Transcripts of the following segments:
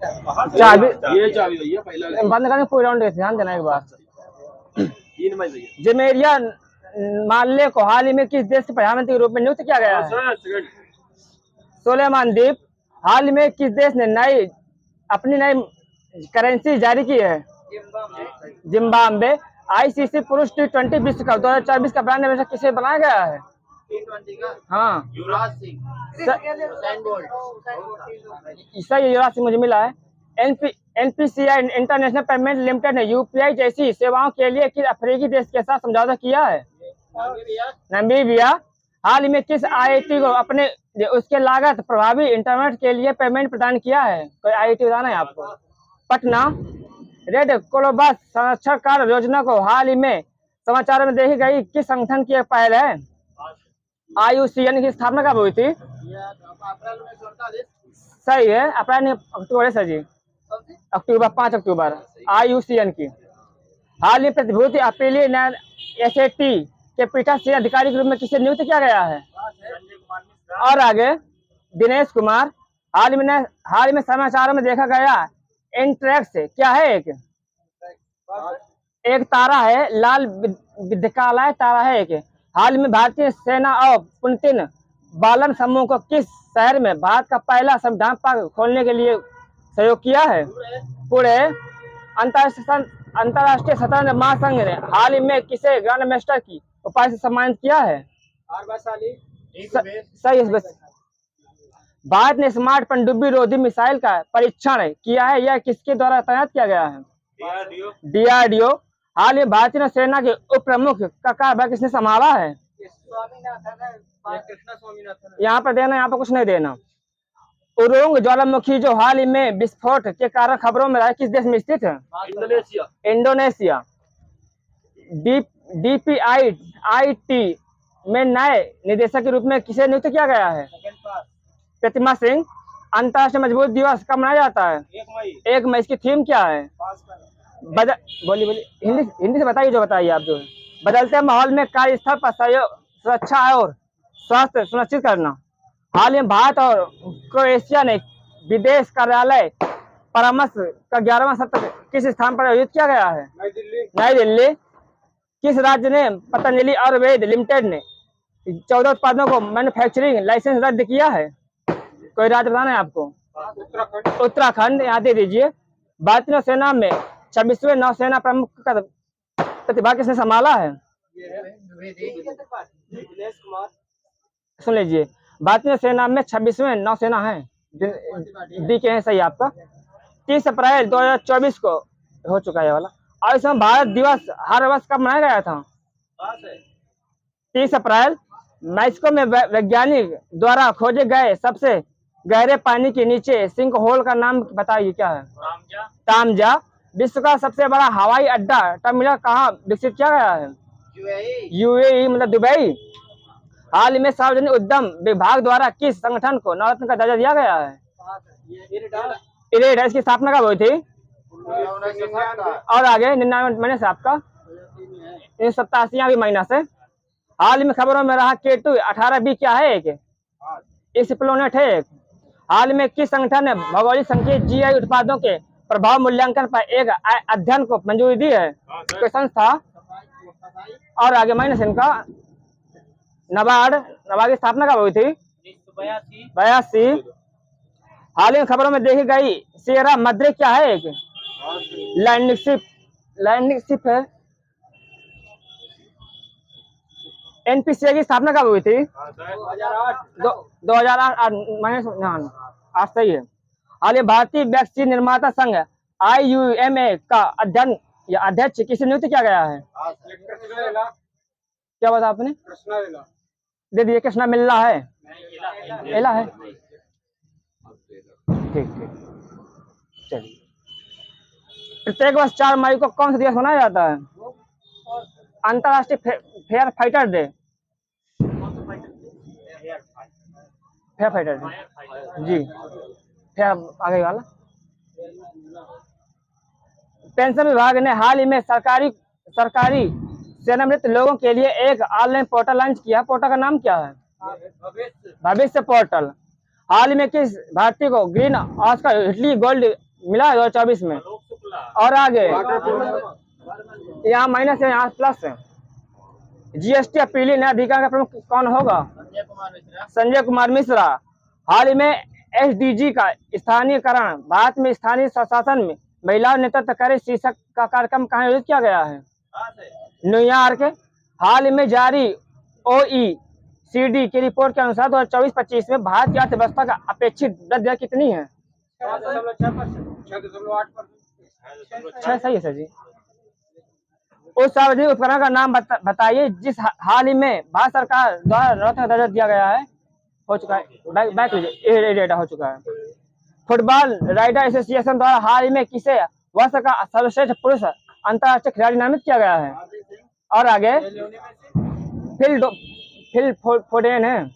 चाबी ये चाबी भैया पहला बंद करने पूरी राउंड ध्यान देना एक बार। 3 मई भैया जेमेरिया माल्ले को हाल ही में किस देश के प्रधानमंत्री के रूप में नियुक्त किया गया है? सोलेमान द्वीप। हाल ही में किस देश ने अपनी नई करेंसी जारी की है? जिम्बाब्वे। आईसीसी पुरुष T20 विश्व कप 2024 का ब्रांड एम्बेसडर किसे बनाया गया है? हाँ युवराज सिंह, हुसैन बोल्ट। सही, युवराज सिंह मुझे मिला है। एनपीसीआई इंटरनेशनल पेमेंट लिमिटेड ने यूपीआई जैसी सेवाओं के लिए किस अफ्रीकी देश के साथ समझौता किया है? नामीबिया। हाल ही में किस आईआईटी को अपने उसके लागत प्रभावी इंटरनेट के लिए पेमेंट प्रदान किया है? कोई आईआईटी बताना है आपको? पटना। रेड कोलोबस संरक्षण कार्य योजना को हाल ही में समाचार में देखी गई किस संगठन की एक पहल है? IUCN की स्थापना कब हुई थी? अप्रैल 1948। सही है, अप्रैल अक्टूबर है सर जी, अक्टूबर 5 अक्टूबर IUCN की। हाल ही प्रतिभूति अपीलीय SAT के पीठासीन अधिकारी के रूप में किसे नियुक्त किया गया है? और आगे दिनेश कुमार। हाल ही में समाचारों में देखा गया एंट्रैक्स क्या है? एक तारा है, लाल विद्युकालय तारा है एक। हाल में भारतीय सेना और पुतिन बालन समूह को किस शहर में भारत का पहला संविधान पार्क खोलने के लिए सहयोग किया है? पुणे। अंतर्राष्ट्रीय शतरंज महासंघ ने हाल ही में किसे ग्रैंड मास्टर की उपाधि से सम्मानित किया है? सही है। भारत ने स्मार्ट पनडुब्बी रोधी मिसाइल का परीक्षण किया है, यह किसके द्वारा तैनात किया गया है? DRDO। हाल ही भारतीय नौसेना के उप प्रमुख का कार्यभार किसने संभाला है? यहाँ पर देना, यहाँ पर कुछ नहीं देना। उरुंग ज्वालामुखी जो हाल ही में विस्फोट के कारण खबरों में रहा, किस देश में स्थित है? इंडोनेशिया। DPIIT में नए निदेशक के रूप में किसे नियुक्त किया गया है? प्रतिमा सिंह। अंतर्राष्ट्रीय मजबूत दिवस कब मनाया जाता है? 1 मई। इसकी थीम क्या है? बोलिए हिंदी से बताइए, जो बताइए आप। जो बदलते माहौल में कार्यस्थल पर सहयोग, सुरक्षा और स्वास्थ्य सुनिश्चित करना। हाल ही में भारत और क्रोएशिया ने विदेश कार्यालय परामर्श का 11वां सत्र किस स्थान पर आयोजित किया गया है? नई दिल्ली। किस राज्य ने पतंजलि आयुर्वेद लिमिटेड ने 14 उत्पादों को मैन्युफैक्चरिंग लाइसेंस रद्द किया है? कोई राज्य बताना है आपको? उत्तराखंड। यहाँ दे दीजिए। भारतीय नौसेना में 26वें नौसेना प्रमुख का प्रतिभा किसने संभाला है? सुन लीजिए, भारतीय सेना में 26वें नौसेना है, डी के हैं। सही आपका। 30 अप्रैल 2024 को हो चुका है वाला। और इसमें भारत दिवस हर वर्ष कब मनाया गया था? 30 अप्रैल। मैक्सिको में वैज्ञानिक द्वारा खोजे गए सबसे गहरे पानी के नीचे सिंक होल का नाम बताइए, क्या है? तामजा। विश्व का सबसे बड़ा हवाई अड्डा टर्मिनल कहाँ विकसित किया गया है? UAE मतलब दुबई। हाल ही में सार्वजनिक उद्यम विभाग द्वारा किस संगठन को नवरत्न का दर्जा दिया गया है? इरेडा। इसकी स्थापना कब हुई थी? और आगे 99 महीने से आपका 87 महीना से। हाल ही में खबरों में रहा K2 18B क्या है? एक एक्सप्लोनेट है एक। हाल में किस संगठन ने भौगोलिक संकेत GI उत्पादों के प्रभाव मूल्यांकन पर एक अध्ययन को मंजूरी दी है? कोई संस्था? और आगे माइनस इनका नबार्ड की स्थापना कब हुई थी? 82। हाल ही में खबरों में देखी गई सियरा मद्रे क्या है? एक लैंडिंग शिप है। NPCI की स्थापना कब हुई थी? 2008 आज सही है। हाल ही भारतीय वैक्सीन निर्माता संघ IUMA का अध्यक्ष किसे नियुक्त किया गया है? क्या बताया आपने? दे दिए। कृष्णा मिल्ला है, एला है। ठीक। चलिए, प्रत्येक वर्ष 4 मई को कौन सा दिवस मनाया जाता है? अंतर्राष्ट्रीय fair fighter day. Fair fighter day जी। फेयर आगे वाला। पेंशन विभाग ने हाल ही में सरकारी सेवानिवृत्त लोगों के लिए एक ऑनलाइन पोर्टल लॉन्च किया। पोर्टल का नाम क्या है? भविष्य पोर्टल। हाल ही में किस भारतीय को ग्रीन ऑस्कर इटली गोल्ड मिला है 2024 में। और आगे यहाँ माइनस है, यहाँ प्लस है। जीएसटी अपीलीय न्यायाधिकरण का प्रमुख कौन होगा? संजय कुमार मिश्रा। संजय कुमार मिश्रा। हाल ही में एसडीजी का स्थानीयकरण, भारत में स्थानीय स्वशासन में महिलाओं नेतृत्व करे शीर्षक का कार्यक्रम कहाँ आयोजित किया गया है? न्यूयॉर्क। हाल ही में जारी OECD की रिपोर्ट के अनुसार 2024-25 में भारत की अर्थव्यवस्था का अपेक्षित वृद्धि दर कितनी है? 6 सही है सर जी। उस सार्वजनिक उपकरण का नाम बताइए जिस हाल ही में भारत सरकार द्वारा रत्न का दर्जा दिया गया है। हो चुका है, बैक लीजिए, ये डेटा हो चुका है। फुटबॉल राइडर एसोसिएशन द्वारा हाल ही में किसे वर्ष का सर्वश्रेष्ठ पुरुष अंतर्राष्ट्रीय खिलाड़ी नामित किया गया है? और आगे फिल फोडेन है।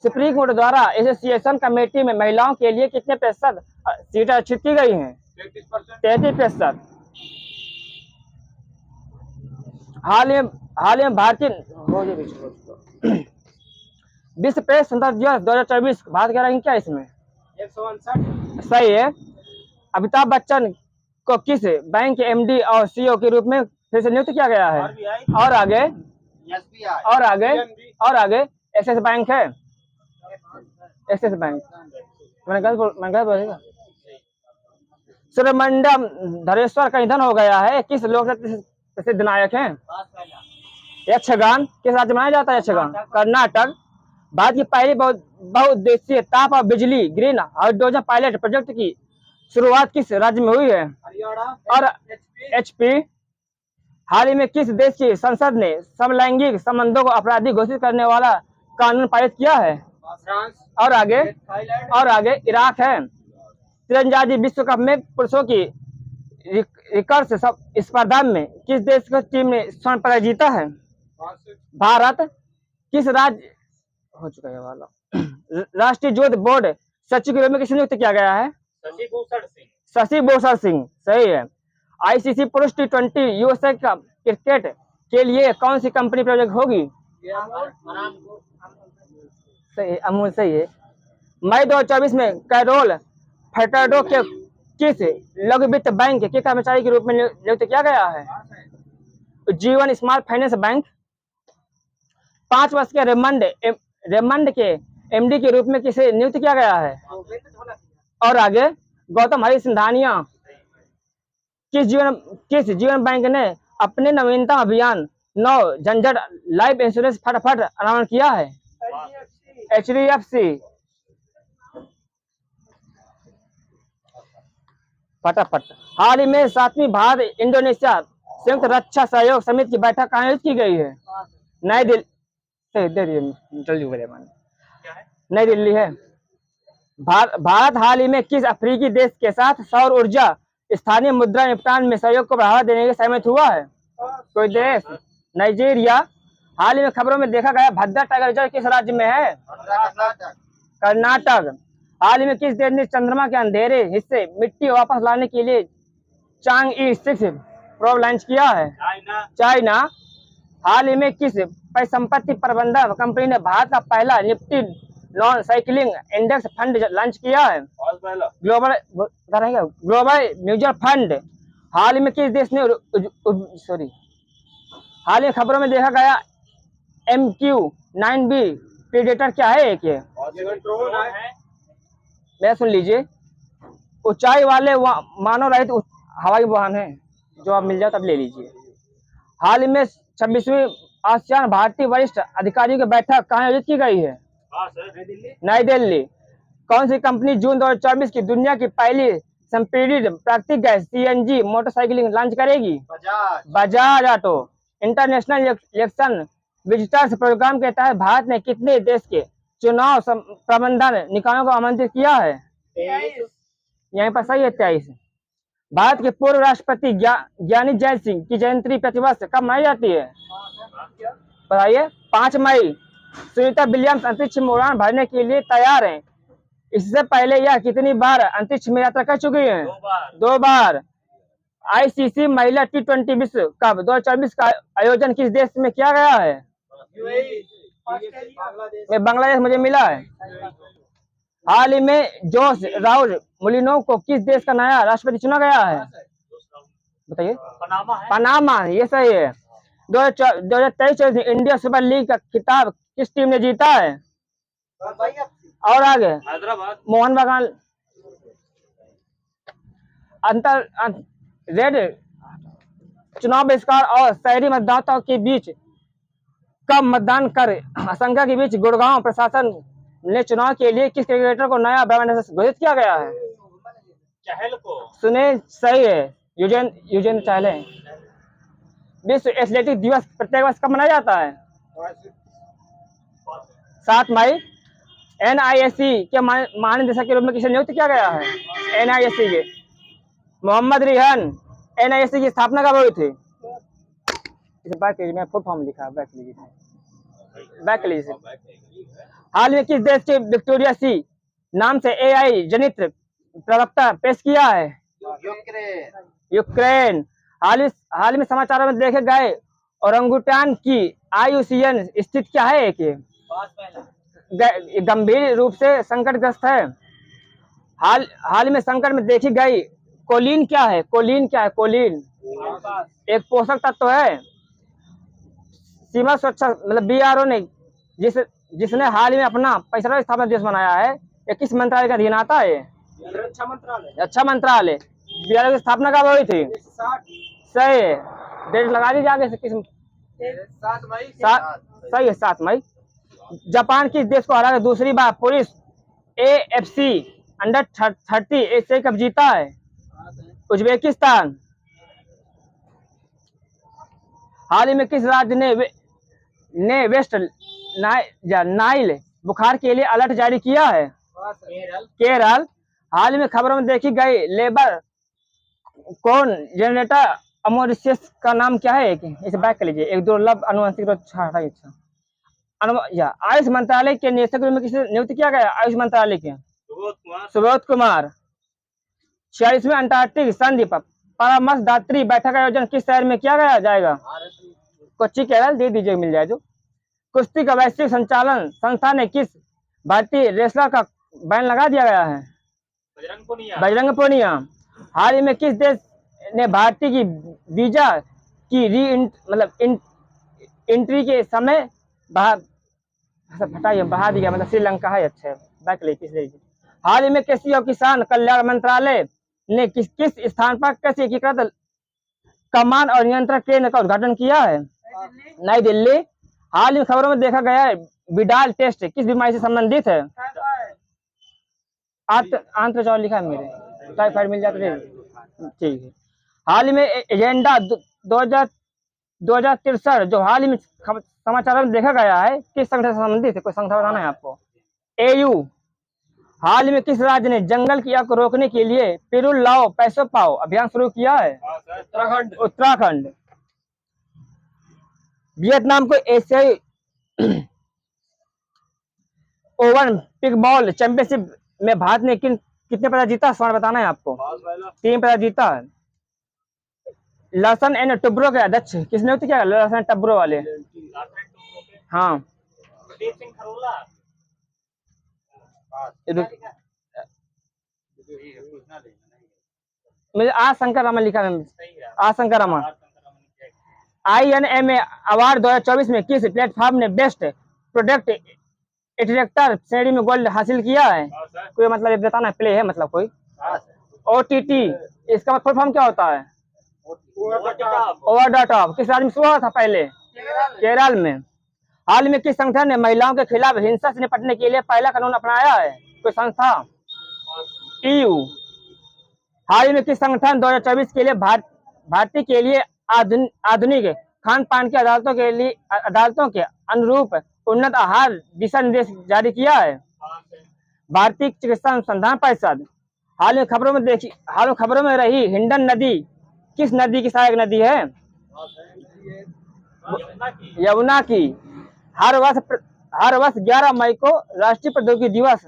सुप्रीम कोर्ट द्वारा एसोसिएशन कमेटी में महिलाओं के लिए कितने प्रतिशत सीटें आरक्षित की गई हैं? 33%। हाल ही में भारतीय विश्व प्रेस स्वतंत्रता दिवस 2024 भारत का रैंकिंग क्या है इसमें? 159। सही है। अमिताभ बच्चन को किस बैंक के एमडी और सीईओ के रूप में फिर से नियुक्त किया गया है? और आगे और आगे एक्सिस बैंक है। एक्सिस बैंक मैंने गलत बोलेगा। सुब्रमण्यम धरेश्वर का निधन हो गया है। किस लोकतंत्र प्रसिद्ध नायक हैं? यक्षगान किस राज्य में मनाया जाता है? यक्षगान कर्नाटक। भारत की पहली बहुउद्देशीय ताप और बिजली ग्रीन हाइड्रोजन पायलट प्रोजेक्ट की शुरुआत किस राज्य में हुई है? और एचपी। हाल ही में किस देश की संसद ने समलैंगिक संबंधों को आपराधिक घोषित करने वाला कानून पारित किया है? और आगे इराक है। तीरंदाजी विश्व कप में पुरुषों की रिकर्व स्पर्धा में किस देश की टीम ने स्वर्ण पदक जीता है? भारत। किस राज्य हो चुका है वाला राष्ट्रीय ज्योति बोर्ड सचिव के रूप में किसे नियुक्त किया गया है? शशि भूषण सिंह। सही है। आईसीसी पुरुष T20 यूएसए का क्रिकेट के लिए कौन सी कंपनी प्रोजेक्ट होगी? सही, अमूल सही है। मई 2024 में कैरोल फर्टाडो के किस लघु वित्त बैंक के कर्मचारी के रूप में नियुक्त किया गया है? जीवन स्मॉल फाइनेंस बैंक। 5 वर्ष के रेमंड के एमडी के रूप में किसे नियुक्त किया गया है? और आगे गौतम हरि सिंघानिया। किस जीवन बैंक ने अपने नवीनतम अभियान 9 झंझट लाइफ इंश्योरेंस फटाफट अनावरण किया है? HDFC। फटाफट। हाल ही में 7वीं भारत इंडोनेशिया संयुक्त रक्षा सहयोग समिति की बैठक आयोजित की गई है? नई दिल्ली। नई दिल्ली है। भारत हाल ही में किस अफ्रीकी देश के साथ सौर ऊर्जा स्थानीय मुद्रा निपटान में सहयोग को बढ़ावा देने के सहमत हुआ है? कोई देश? नाइजीरिया। हाल ही में खबरों में देखा गया भद्रा टाइगर रिजर्व किस राज्य में है? कर्नाटक। हाल ही में किस देश ने चंद्रमा के अंधेरे हिस्से मिट्टी वापस लाने के लिए चांग-ई 6 प्रोब लॉन्च किया है? चाइना। हाल ही में किस परिसंपत्ति प्रबंधन कंपनी ने भारत का पहला Nifty non cycling index fund launch किया है? Global mutual fund. हाल ही में किस देश ने हाल ही खबरों में देखा गया MQ-9B प्रीडेटर क्या है? एक ये मैं सुन लीजिए। ऊंचाई वाले मानव रहित हवाई वाहन है, जो आप मिल जाए तब ले लीजिए। हाल ही में 26वीं आसियान भारतीय वरिष्ठ अधिकारियों की बैठक कहाँ आयोजित की गई है? नई दिल्ली। कौन सी कंपनी जून 2024 की दुनिया की पहली संपीड़ित प्राकृतिक गैस CNG मोटरसाइकिलिंग लॉन्च करेगी? Bajaj auto. International election visitors programme के तहत भारत ने कितने देश के चुनाव प्रबंधन निकायों को आमंत्रित किया है? यहाँ पर सही है 23। भारत के पूर्व राष्ट्रपति ज्ञानी जैल सिंह की जयंती प्रतिवर्ष कब मनाई जाती है? बताइए। 5 मई। सुनीता विलियम्स अंतरिक्ष में उड़ान भरने के लिए तैयार हैं। इससे पहले यह कितनी बार अंतरिक्ष में यात्रा कर चुकी हैं? 2 बार। आईसीसी महिला T20 विश्व कप 2024 का आयोजन किस देश में किया गया है? बांग्लादेश मुझे मिला है। हाल ही में जोस राउल मुलिनो को किस देश का नया राष्ट्रपति चुना गया है? बताइए। पनामा, ये सही है। 2023 इंडिया सुपर लीग का खिताब किस टीम ने जीता है? और आगे हैदराबाद। मोहन बागान। रेड चुनाव बहिष्कार और शहरी मतदाताओं के बीच कम मतदान कर आशंका के बीच गुड़गांव प्रशासन ने चुनाव के लिए किस क्रिकेटर को नया ब्रांड घोषित किया गया है? चहल को। सुने, सही है, युजेन चहल है। विश्व एथलेटिक दिवस प्रत्येक वर्ष कब मनाया जाता है? 7 मई। NISC के महानिदेशक के रूप में किसे नियुक्त किया गया है? NISC के मोहम्मद रिहान। NISC की स्थापना कब हुई थी? इसे बैक लीजिए, मैं फुल फॉर्म लिखा, बैक लीजिए। हाल में किस देश के विक्टोरिया सी नाम से AI जनित प्रवक्ता पेश किया है? यूक्रेन। हाल में समाचारों में देखे गए ओरंगुटान की IUCN स्थिति क्या है? गंभीर रूप से संकटग्रस्त है। हाल में संकट में देखी गई कोलिन क्या है? कोलिन एक पोषक तत्व है। सीमा सुरक्षा मतलब BRO ने जिसने हाल ही में अपना 50वां स्थापना दिवस मनाया है, ये किस मंत्रालय का अधीन आता है? रक्षा मंत्रालय। BRO की स्थापना कब हुई थी? सही है, डेट लगा दीजिए आगे से। किस 7 मई। सही है, 7 मई। जापान किस देश को हराकर दूसरी बार पुरुष AFC अंडर-30 एशिया कप जीता है? उज्बेकिस्तान। हाल ही में किस राज्य ने वेस्ट नाइल बुखार के लिए अलर्ट जारी किया है? केरल। हाल ही में खबरों में देखी गई लेबर कौन जनरेटर अमोरिशियस का नाम क्या है? इसे बैक कर लीजिए। एक दुर्लभ अनुवांशिक आयुष मंत्रालय के निदेशक के रूप में किसे नियुक्त किया गया? आयुष मंत्रालय के सुबोध कुमार। 46वें अंटार्कटिक संधि परामर्शदात्री बैठक का आयोजन किस शहर में किया गया जाएगा? कोच्चि, केरल। दे दीजिए, मिल जाए जो। कुश्ती का वैश्विक संचालन संस्था ने किस भारतीय रेसलर का बैन लगा दिया गया है? बजरंग पुनिया। हाल ही में किस देश ने भारतीय की वीजा की एंट्री के समय बढ़ा दिया, मतलब श्रीलंका है। अच्छा, बैक ले किस लीजिए। हाल ही में कृषि और किसान कल्याण मंत्रालय ने किस स्थान पर कृषि एकीकृत कमान और नियंत्रण केंद्र का उद्घाटन किया है? नई दिल्ली। हाल ही खबरों में देखा गया है विडाल टेस्ट किस बीमारी से संबंधित है? आंत्रजौल लिखा है मेरे, टाइफाइड मिल जाता है। ठीक है। हाल ही में एजेंडा 2063 जो हाल ही में समाचारों में देखा गया है किस संगठन से संबंधित है? कोई संगठन बताना है आपको? AU। हाल ही में किस राज्य ने जंगल की आग को रोकने के लिए पिरुल लाओ पैसों पाओ अभियान शुरू किया है? उत्तराखंड। वियतनाम को एशियाई ओवन पिकबॉल चैंपियनशिप में भारत ने कितने पदक जीता? स्वर्ण बताना है आपको। 3 पदक जीता है। लार्सन एंड टुब्रो के अध्यक्ष किसने नियुक्त किया? लार्सन टुब्रो वाले। हाँ, मुझे आर शंकर रामन लिखा है। R Shankar Raman. INMA award 2024 में किस प्लेटफॉर्म ने बेस्ट प्रोडक्ट एडिटर श्रेणी में गोल्ड हासिल किया है? कोई मतलब बताना है, प्ले है मतलब कोई? OTT। इसका फुल फॉर्म क्या होता है? Over the top. किस राज्य में शुरू हुआ था पहले? केरल में। हाल में किस संगठन ने महिलाओं के खिलाफ हिंसा से निपटने के लिए पहला कानून अपनाया है? कोई संस्था? EU। हाल ही में किस संगठन 2024 के लिए भारतीय के लिए आधुनिक खान पान की अदालतों के अनुरूप उन्नत आहार दिशा निर्देश जारी किया है? भारतीय चिकित्सा अनुसंधान परिषद। हाल में खबरों में रही हिंडन नदी किस नदी की सहायक नदी है? यमुना की। हर वर्ष 11 मई को राष्ट्रीय प्रौद्योगिकी दिवस,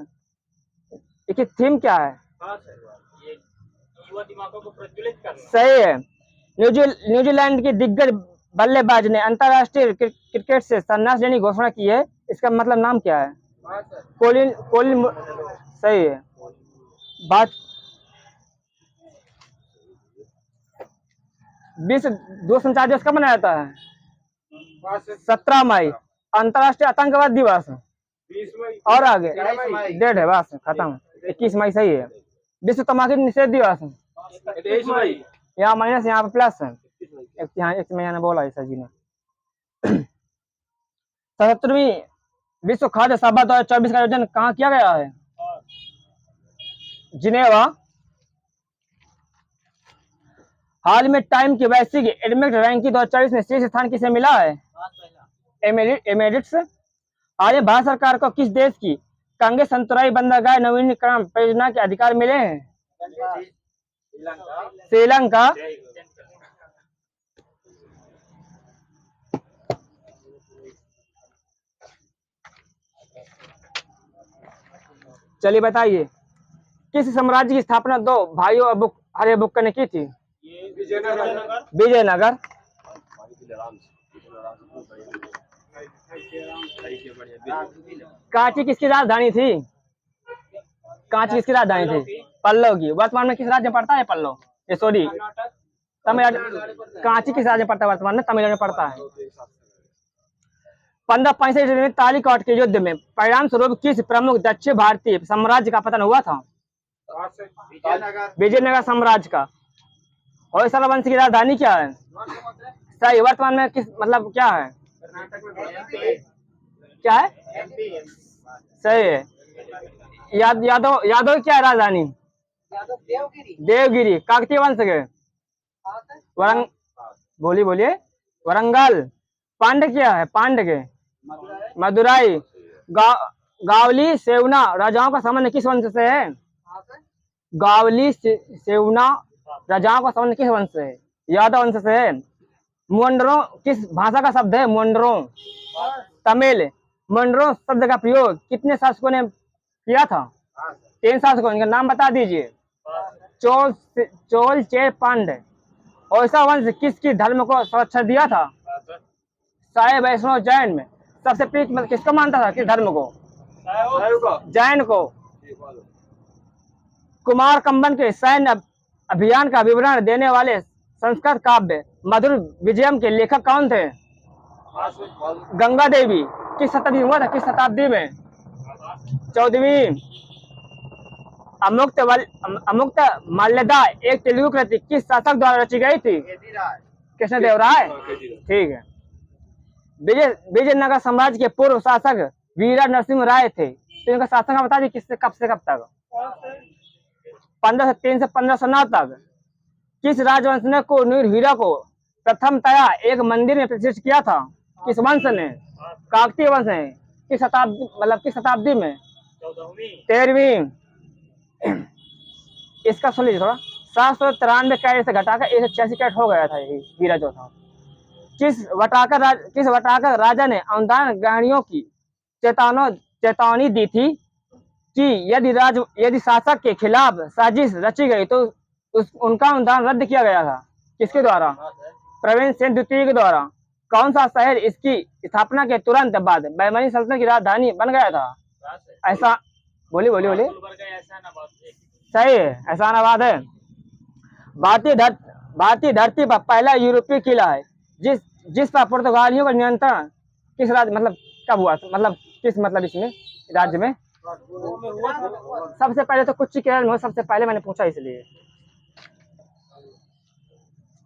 इसकी थीम क्या है? दिमागों को प्रज्वलित करना। सही है। न्यूजीलैंड की दिग्गज बल्लेबाज ने अंतरराष्ट्रीय क्रिकेट से संन्यास लेने की घोषणा की है, इसका मतलब नाम क्या है? कोलिन सही है। बात 20 दूरसंचार दिवस कब मनाया जाता है? 17 मई। अंतर्राष्ट्रीय आतंकवाद दिवस 20 मई। और आगे 21 मई। डेट है, बस खत्म। 21 मई सही है। विश्व तंबाकू निषेध दिवस 23 मई। यहाँ माइनस यहाँ पे प्लस है। यहाँ एक मैंने बोला है सर जी ने। 77वीं विश्व खाद्य सभा 2024 का आयोजन कहाँ किया गया है? जिनेवा। हाल में टाइम की वैश्विक एडमिट रैंकिंग 2024 में शीर्ष स्थान किसे मिला है? एमेरिट्स। आज भारत सरकार को किस देश की कांगे संतराई बंदरगाह नवीनीकरण परियोजना के अधिकार मिले हैं? श्रीलंका। चलिए बताइए, किस साम्राज्य की स्थापना दो भाइयों हरिबुक्क ने की थी? विजयनगर। कांची किसकी राजधानी थी? कांची किसकी राजधानी थी? पल्लव की। वर्तमान में किस राज्य में पड़ता है पल्लव? ये सॉरी तमिलनाडु। कांची किस राज्य में पड़ता है वर्तमान में? तमिलनाडु में पड़ता है। 1565 में तालिकोट के युद्ध में परिणाम स्वरूप किस प्रमुख दक्षिण भारतीय साम्राज्य का पतन हुआ था? विजयनगर साम्राज्य का। होयसला वंश की राजधानी क्या है? सही। वर्तमान में किस मतलब क्या है? क्या है? सही है। यादव क्या है राजधानी? देवगिरी। काकतीय वंश के बोलिए वरंगल। पांड्य क्या है? पांड्य के मदुराई। गावली सेवना राजाओं का संबंध किस वंश से है? गावली सेवना राजाओं का संबंध किस वंश से है? यादव वंश से है। मुंडरो किस भाषा का शब्द है? मुंडरो तमिल। मुंडरो शब्द का प्रयोग कितने शासकों ने किया था? 3 शासकों। इनका नाम बता दीजिए। चोल चेर पांड्य। होयसला वंश किसकी धर्म को सुरक्षा दिया था? साय वैष्णव जैन में सबसे प्रिय मतलब किसको मानता था? किस धर्म को? जैन को। कुमार कंबन के सैन्य अभियान का विवरण देने वाले संस्कृत काव्य मधुर विजयम के लेखक कौन थे? गंगा देवी। किस शताब्दी में हुआ था? किस शताब्दी में? 14वीं। अमुक्त माल्यदा एक तेलुगु कृति किस शासक द्वारा रची गई थी? कृष्णदेवराय। ठीक है। विजयनगर साम्राज्य के पूर्व शासक वीरा नरसिंह राय थे, तो इनका शासन बता दीजिए किससे कब से कब तक? 1503 से 1509 तक। किस राजवंश ने कोहिनूर हीरा को प्रथमतया एक मंदिर में प्रतिष्ठित किया था? किस वंश ने? काकतीय वंश ने। किस शताब्दी मतलब किस शताब्दी में? 13वीं। इसका सुन लीजिए थोड़ा। 793 कैरेट से घटाकर 186 कैरेट हो गया था ये हीरा जो था। किस वटाकर राजा ने अनुदान ग्रहणियों की चेतावनी दी थी कि यदि शासक के खिलाफ साजिश रची गई तो उनका अनुदान रद्द किया गया था? किसके द्वारा? प्रवीण सेन द्वितीय के द्वारा। कौन सा शहर इसकी स्थापना के तुरंत बाद बहमनी सल्तनत की राजधानी बन गया था? ऐसा बोलिए। सही है, एहसानाबाद है। भारतीय धरती पर पहला यूरोपीय किला है जिस पर पुर्तगालियों का नियंत्रण किस राज्य मतलब कब हुआ? मतलब किस मतलब इसमें राज्य में? सबसे पहले तो कुछ केरल में, सबसे पहले मैंने पूछा इसलिए।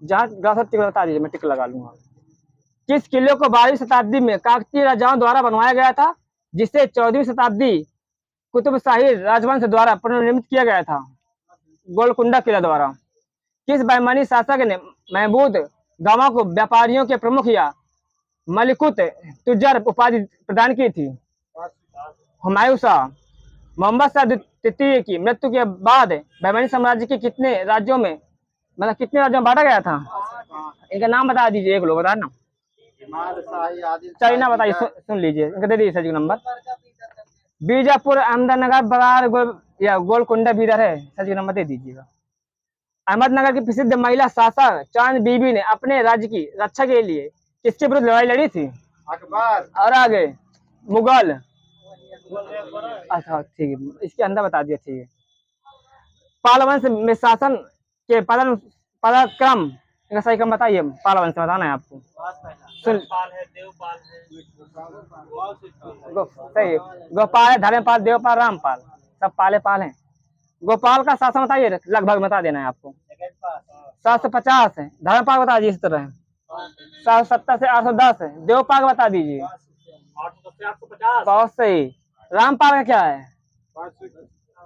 जहाँ बता दीजिए, मैं टिक लगा लूंगा। किस किले को 12वीं शताब्दी में काकतीय राजाओं द्वारा बनवाया गया था जिसे 14वीं शताब्दी कुतुबशाही राजवंश द्वारा पुनर्निर्मित किया गया था? गोलकुंडा किला द्वारा। किस बहमनी शासक ने महमूद गामा को व्यापारियों के प्रमुख या मलिकुत तुजर उपाधि प्रदान की थी? हुमायूं शाह। मोहम्मद शाह द्वितीय की मृत्यु के बाद बहमनी साम्राज्य के कितने राज्यों में बांटा गया था? इनका नाम बता दीजिए, एक लोग बता ना। चाइना बताइए, सुन लीजिए, इनका दे दीजिए सजी नंबर। बीजापुर, अहमदनगर, बरार गोलकुंडा बीदर है। सजी नंबर दे दीजिएगा। अहमदनगर की प्रसिद्ध महिला शासक चांद बीबी ने अपने राज्य की रक्षा के लिए किसके विरुद्ध लड़ाई लड़ी थी? अकबर। और आगे मुगल। अच्छा ठीक है, इसके अंदर बता दिया, ठीक है। पाल वंश में शासन के पराक्रम, इनका सही क्रम बताइए, पाल वंश में बताना है आपको। सुन, पाल है, देवपाल है। सही है, गोपाल है, धर्मपाल, देवपाल, रामपाल, सब पाले पाल हैं। गोपाल का शासन बताइए, लगभग बता देना है आपको। 750 है। धर्मपाल बता दीजिए इस तरह है, 770 से 810 है। देवपाल बता दीजिए, 800 से 850। बहुत सही। रामपाल का क्या है,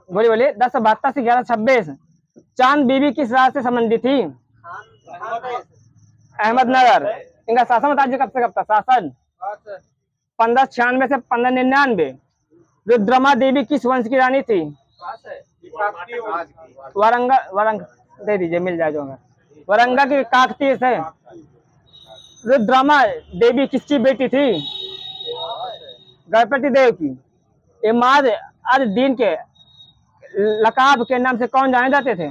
बोलिए बोलिए। 1072 से 1126। चांद बीबी किस राज्य से संबंधित थी, अहमदनगर। इनका शासन बता दीजिए, कब से कब तक शासन, 1596 से 1599। रुद्रमा देवी किस वंश की रानी थी, वरंग दे दीजिए, मिल जाएगा। वरंगा की काकतीय से। रुद्रमा देवी किसकी बेटी थी, गणपति देव की। इमाद अद दीन के लकाब के नाम से कौन जाने जाते थे,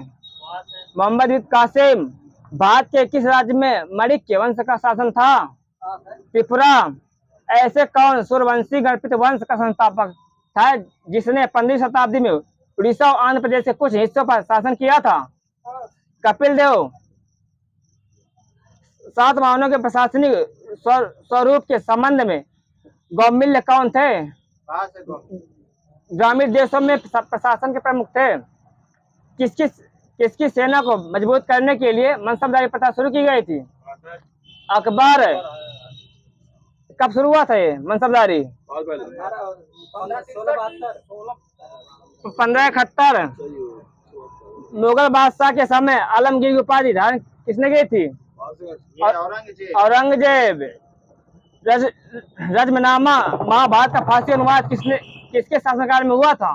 मोहम्मद बिन कासिम। भारत के किस राज्य में मणिक के वंश का शासन था, त्रिपुरा। ऐसे कौन सूर्यवंशी गणपति वंश का संस्थापक था जिसने 15वीं शताब्दी में उड़ीसा और आंध्र प्रदेश के कुछ हिस्सों पर शासन किया था, कपिल देव। 7 वाहनों के प्रशासनिक स्वरूप के संबंध में गौमिल्य कौन थे, ग्रामीण देशों में प्रशासन के प्रमुख थे। किसकी सेना को मजबूत करने के लिए मनसबदारी प्रथा शुरू की गई थी, अकबर। कब शुरू हुआ था ये मनसबदारी, 1571। मुगल बादशाह के समय आलमगीर की उपाधि धारण किसने की थी, औरंगजेब। रजमनामा महाभारत का फारसी अनुवाद किसके शासनकाल में हुआ था,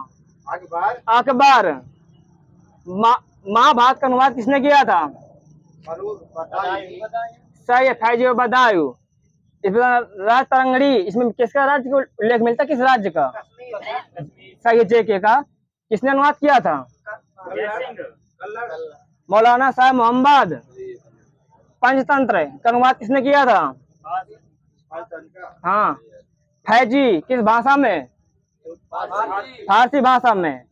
अकबर। महाभारत का अनुवाद किसने किया था, सही है, फैजी बदायूं। इसमें राज तरंगड़ी, इसमें किसका राज्य का उल्लेख मिलता है, किस राज्य का, सही है, जेके का। किसने अनुवाद किया था, मौलाना साहब मोहम्मद। पंचतंत्र का अनुवाद किसने किया था, हाँ, फैजी। किस भाषा में, फारसी भाषा में।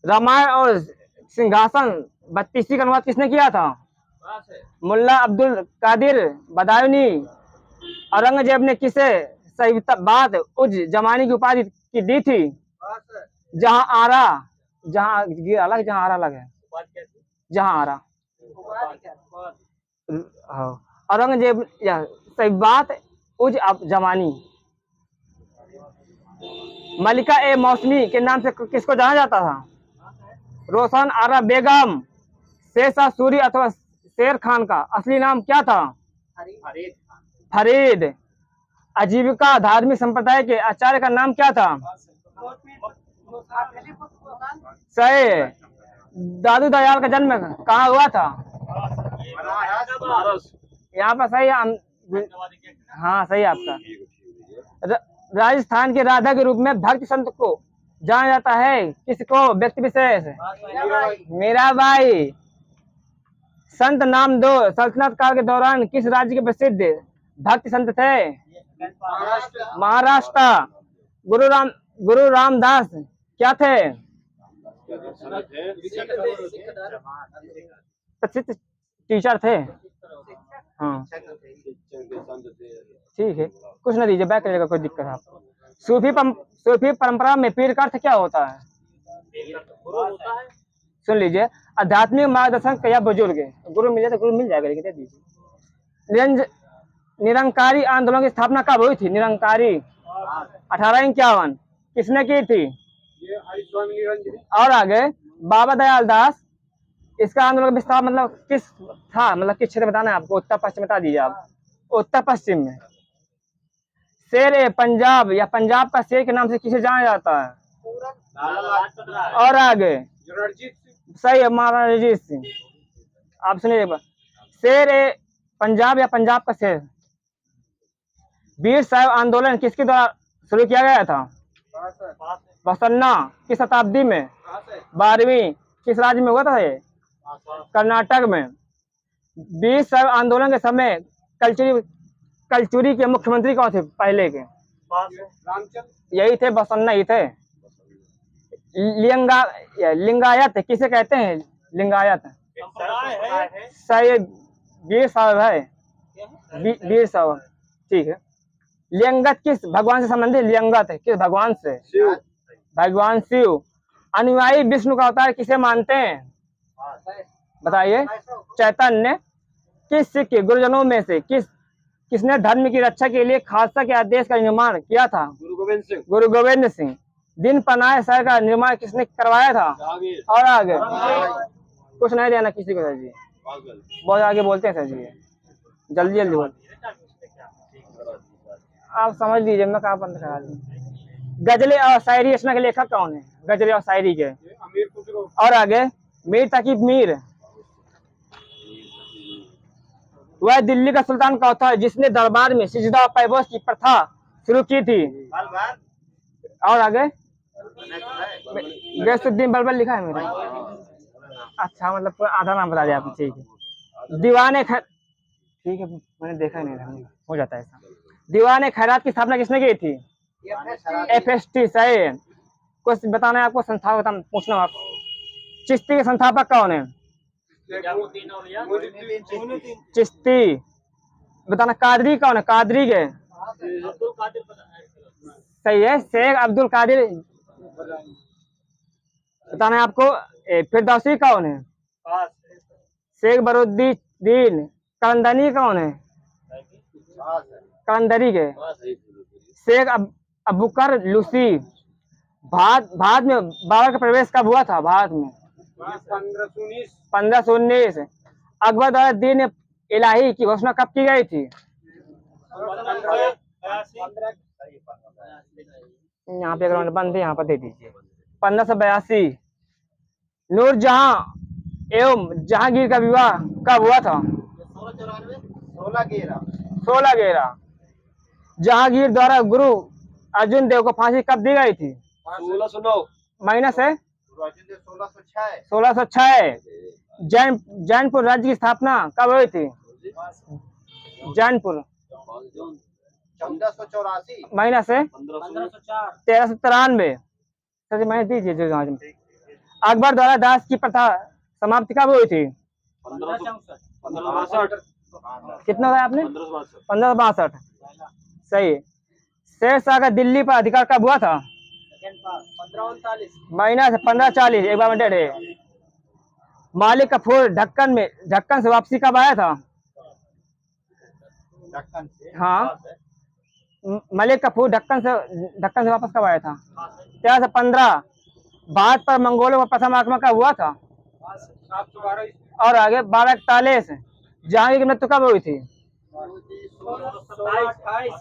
रामायण और सिंहासन 32 का अनुवाद किसने किया था, मुल्ला अब्दुल कादिर बदायूनी। औरंगजेब ने किसे सहीबाद उज जमानी की उपाधि की दी थी, जहां आरा, जहां अलग, जहां आरा अलग है, जहां आरा। औरंगजेब या सहीबाद उज जमानी। मलिका ए मौसमी के नाम से किसको जाना जाता था, रोशन आरा बेगम। शेरशाह सूरी अथवा शेर खान का असली नाम क्या था, फरीद। आजीविका धार्मिक संप्रदाय के आचार्य का नाम क्या था, सही। दादू दयाल का जन्म कहाँ हुआ था, यहाँ पर, सही है, हाँ सही है आपका। राजस्थान के राधा के रूप में भक्त संत को जाना जाता है, किसको, व्यक्ति विशेष, मीराबाई। संत नाम दो सल्तनत काल के दौरान किस राज्य के प्रसिद्ध भक्त संत थे, महाराष्ट्र। गुरु रामदास क्या थे, प्रसिद्ध टीचर थे, हाँ ठीक है, कुछ ना दीजिए, बैक करिएगा, कोई दिक्कत है आपको। सूफी परंपरा में पीर का अर्थ क्या होता है, सुन लीजिए, आध्यात्मिक मार्गदर्शक या बुजुर्ग। गुरु मिले तो गुरु मिल जाएगा, लेकिन दे दीजिए। निरंकारी आंदोलन की स्थापना कब हुई थी, निरंकारी, 1851। किसने की थी, और आगे, बाबा दयाल दास। इसका आंदोलन का विस्तार मतलब किस था, मतलब किस क्षेत्र बताना है आपको, उत्तर पश्चिम बता दीजिए आप, उत्तर पश्चिम में। शेर ए पंजाब या पंजाब का शेर के नाम से किसे जाना जाता है, और आगे, सही है, महाराणा रंजीत सिंह। आप सुनिए एक बार, शेर ए पंजाब या पंजाब का शेर। वीर साहब आंदोलन किसके द्वारा शुरू किया गया था, बसन्ना। किस शताब्दी में, 12वीं। किस राज्य में हुआ था ये, कर्नाटक में। वीर साहब आंदोलन के समय कलचुरी के मुख्यमंत्री कौन थे, पहले के, पास है। रामचंद्र। यही थे, बसन्ना ही थे। लिंगायत किसे कहते हैं? लिंगायत संप्रदाय है। शायद वीर साहब है, वीर साहब, ठीक है। लिंगत किस भगवान से संबंधित? लिंगत किस भगवान से? शिव। भगवान शिव। अनुयायी विष्णु का अवतार किसे मानते हैं? बताइए। चैतन्य। किस सिख के गुरुजनों में से किसने धर्म की रक्षा के लिए खालसा के आदेश का निर्माण किया था? गुरु गोविंद सिंह। गुरु गोविंद सिंह। दिन पनाह शहर का निर्माण किसने करवाया था? जहांगीर। और आगे कुछ नहीं देना किसी को सर जी, पागल। बहुत आगे बोलते हैं सर जी, जल्दी जल्दी बोल। आप समझ लीजिए, मैं कहाँ बंद करा दूं। गजलें और शायरी रचना के लेखक कौन है? गजलें और शायरी के। अमीर खुसरो। और आगे मीर तकीब मीर। वह दिल्ली का सुल्तान कौन था जिसने दरबार में सिजदा और पैबोस की प्रथा शुरू की थी? और आगे गैसुद्दीन बलबल लिखा है मेरे। अच्छा, मतलब पूरा आधा नाम बता दिया आपने, ठीक है। दीवाने ठीक है, मैंने देखा ही नहीं था, हो जाता है ऐसा। दीवाने खैरात की स्थापना किसने की थी? FST। सही। कुछ बताना है आपको, संस्थापक पूछना आप। चिश्ती के संस्थापक कौन है? निजामुद्दीन औलिया। चिश्ती। बताना। कादरी कौन है? कादरी के। अब्दुल कादिर पता है। सही है, शेख अब्दुल कादिर। बताना है आपको। फिरदौसी कौन है? पास है। शेख बरुद्दीन कलंदरी कौन है? कलंदरी के। शेख अबुकर लूसी। भारत में बाबर का प्रवेश कब हुआ था? भारत में 1519। अकबर द्वारा दीन इलाही की घोषणा कब की गई थी? यहाँ पे अगर बंद है, यहाँ पर दे दीजिए। 1582। नूरजहां एवं जहांगीर का विवाह कब हुआ था? 1611। जहांगीर द्वारा गुरु अर्जुन देव को फांसी कब दी गई थी? 1609। महीना से 1606। जैनपुर राज्य की स्थापना कब हुई थी? जैनपुर 1484। महीना से 1504। 1393। सर मैंने दीजिए जो जहाज में। अकबर द्वारा दास की प्रथा समाप्ति कब हुई थी? 1562। कितना बताया आपने? 1562। 1562। सही। शेरशाह का दिल्ली पर अधिकार कब हुआ था? 1539। महीना से 1540। एक बार में डेढ़। मालिक कफूर ढक्कन से वापसी कब आया था? हाँ, मलिक कफूर ढक्कन से वापस कब आया था? 1315। भारत पर मंगोलों का प्रथम आक्रमण कब हुआ था? 712। और आगे 1241। जहांगीर की मृत्यु कब हुई थी? 1628।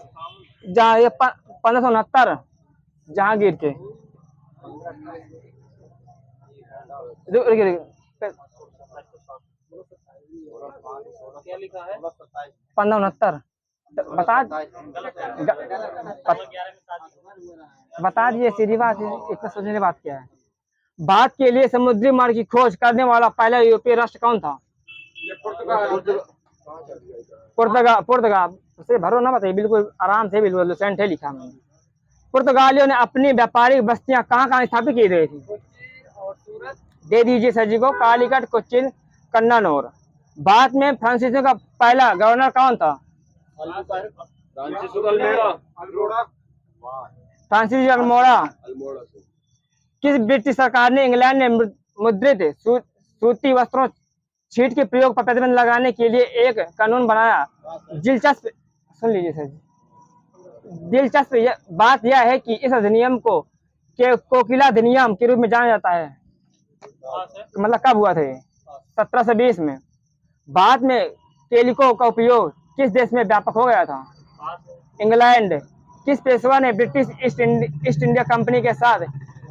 जहाँ ये 1569 जहांगीर के। क्या लिखा है? 1569। बता दीजिए, सीधी बात है, इतना सोचने की बात क्या है। भारत के लिए समुद्री मार्ग की खोज करने वाला पहला यूरोपीय राष्ट्र कौन था? पुर्तगाल से भरो ना, बताइए, बिल्कुल आराम से, बिल्कुल लुसेंट है लिखा मैंने। पुर्तगालियों ने अपनी व्यापारिक बस्तियां कहाँ स्थापित की गई थी? दे दीजिए सर जी को। कालीकट, कोच्चिन, कन्नानौर। भारत में फ्रांसीसियों का पहला गवर्नर कौन था? फ्रांसिस अल्मोड़ा। किस ब्रिटिश सरकार ने इंग्लैंड में मुद्रित सूती वस्त्रों छीट के प्रयोग पर प्रतिबंध लगाने के लिए एक कानून बनाया? दिलचस्प, सुन लीजिए सर जी, दिलचस्प बात यह है कि इस अधिनियम को कोकिला अधिनियम के रूप में जाना जाता है। मतलब कब हुआ था ये? 1720 में। भारत में टेलिको का उपयोग किस देश में व्यापक हो गया था? इंग्लैंड। किस पेशवा ने ब्रिटिश ईस्ट इंडिया कंपनी के साथ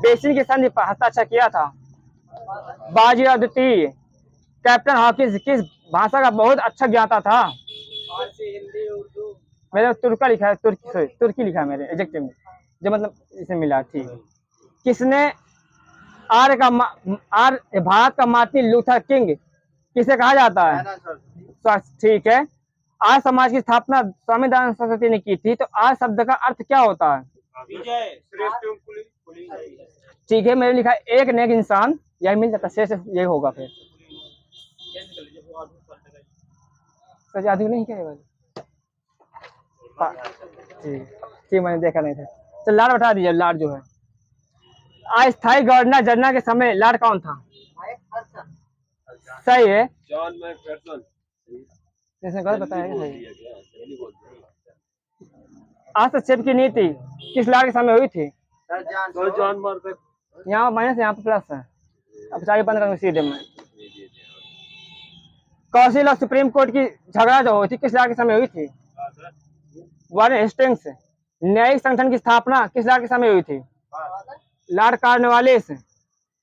बेसिन की संधि पर हस्ताक्षर किया था? बाजीराव द्वितीय। कैप्टन हॉकिंस किस भाषा का बहुत अच्छा ज्ञाता था? हिंदी, उर्दू। मेरे तुर्का लिखा है, तुर्की लिखा है मेरे एडजेक्टिव में, जो मतलब इसे मिला, ठीक है। किसने भारत का मार्टिन लूथर किंग किसे कहा जाता है? ठीक है। आज समाज की स्थापना स्वामी दयानंद सरस्वती ने की थी, तो आज शब्द का अर्थ क्या होता है? विजय श्रेष्ठ एवं कुलीन। ठीक है, मैंने लिखा है एक नेक इंसान, यही मिल जाता, शेष यही होगा फिर। सच आदमी नहीं क्या ये वाली? ठीक, मैंने देखा नहीं था। तो लाड बता दीजिए, लाड जो है अस्थायी गवर्नर जनरल के समय लाड कौन था? सही है। जॉन मैकफेरसन। इसने गलत बताया क्या? सही। हस्तक्षेप की नीति किस लाड के समय हुई थी? Sir John market. यहाँ माइनस, यहाँ पे प्लस है। अब चाबी बंद करूंगा सीधे में। कौंसिल और सुप्रीम कोर्ट की झगड़ा जो हुई थी किस लाड के समय हुई थी? Warren Hastings. न्यायिक संगठन की स्थापना किस लाड के समय हुई थी? Lord Cornwallis.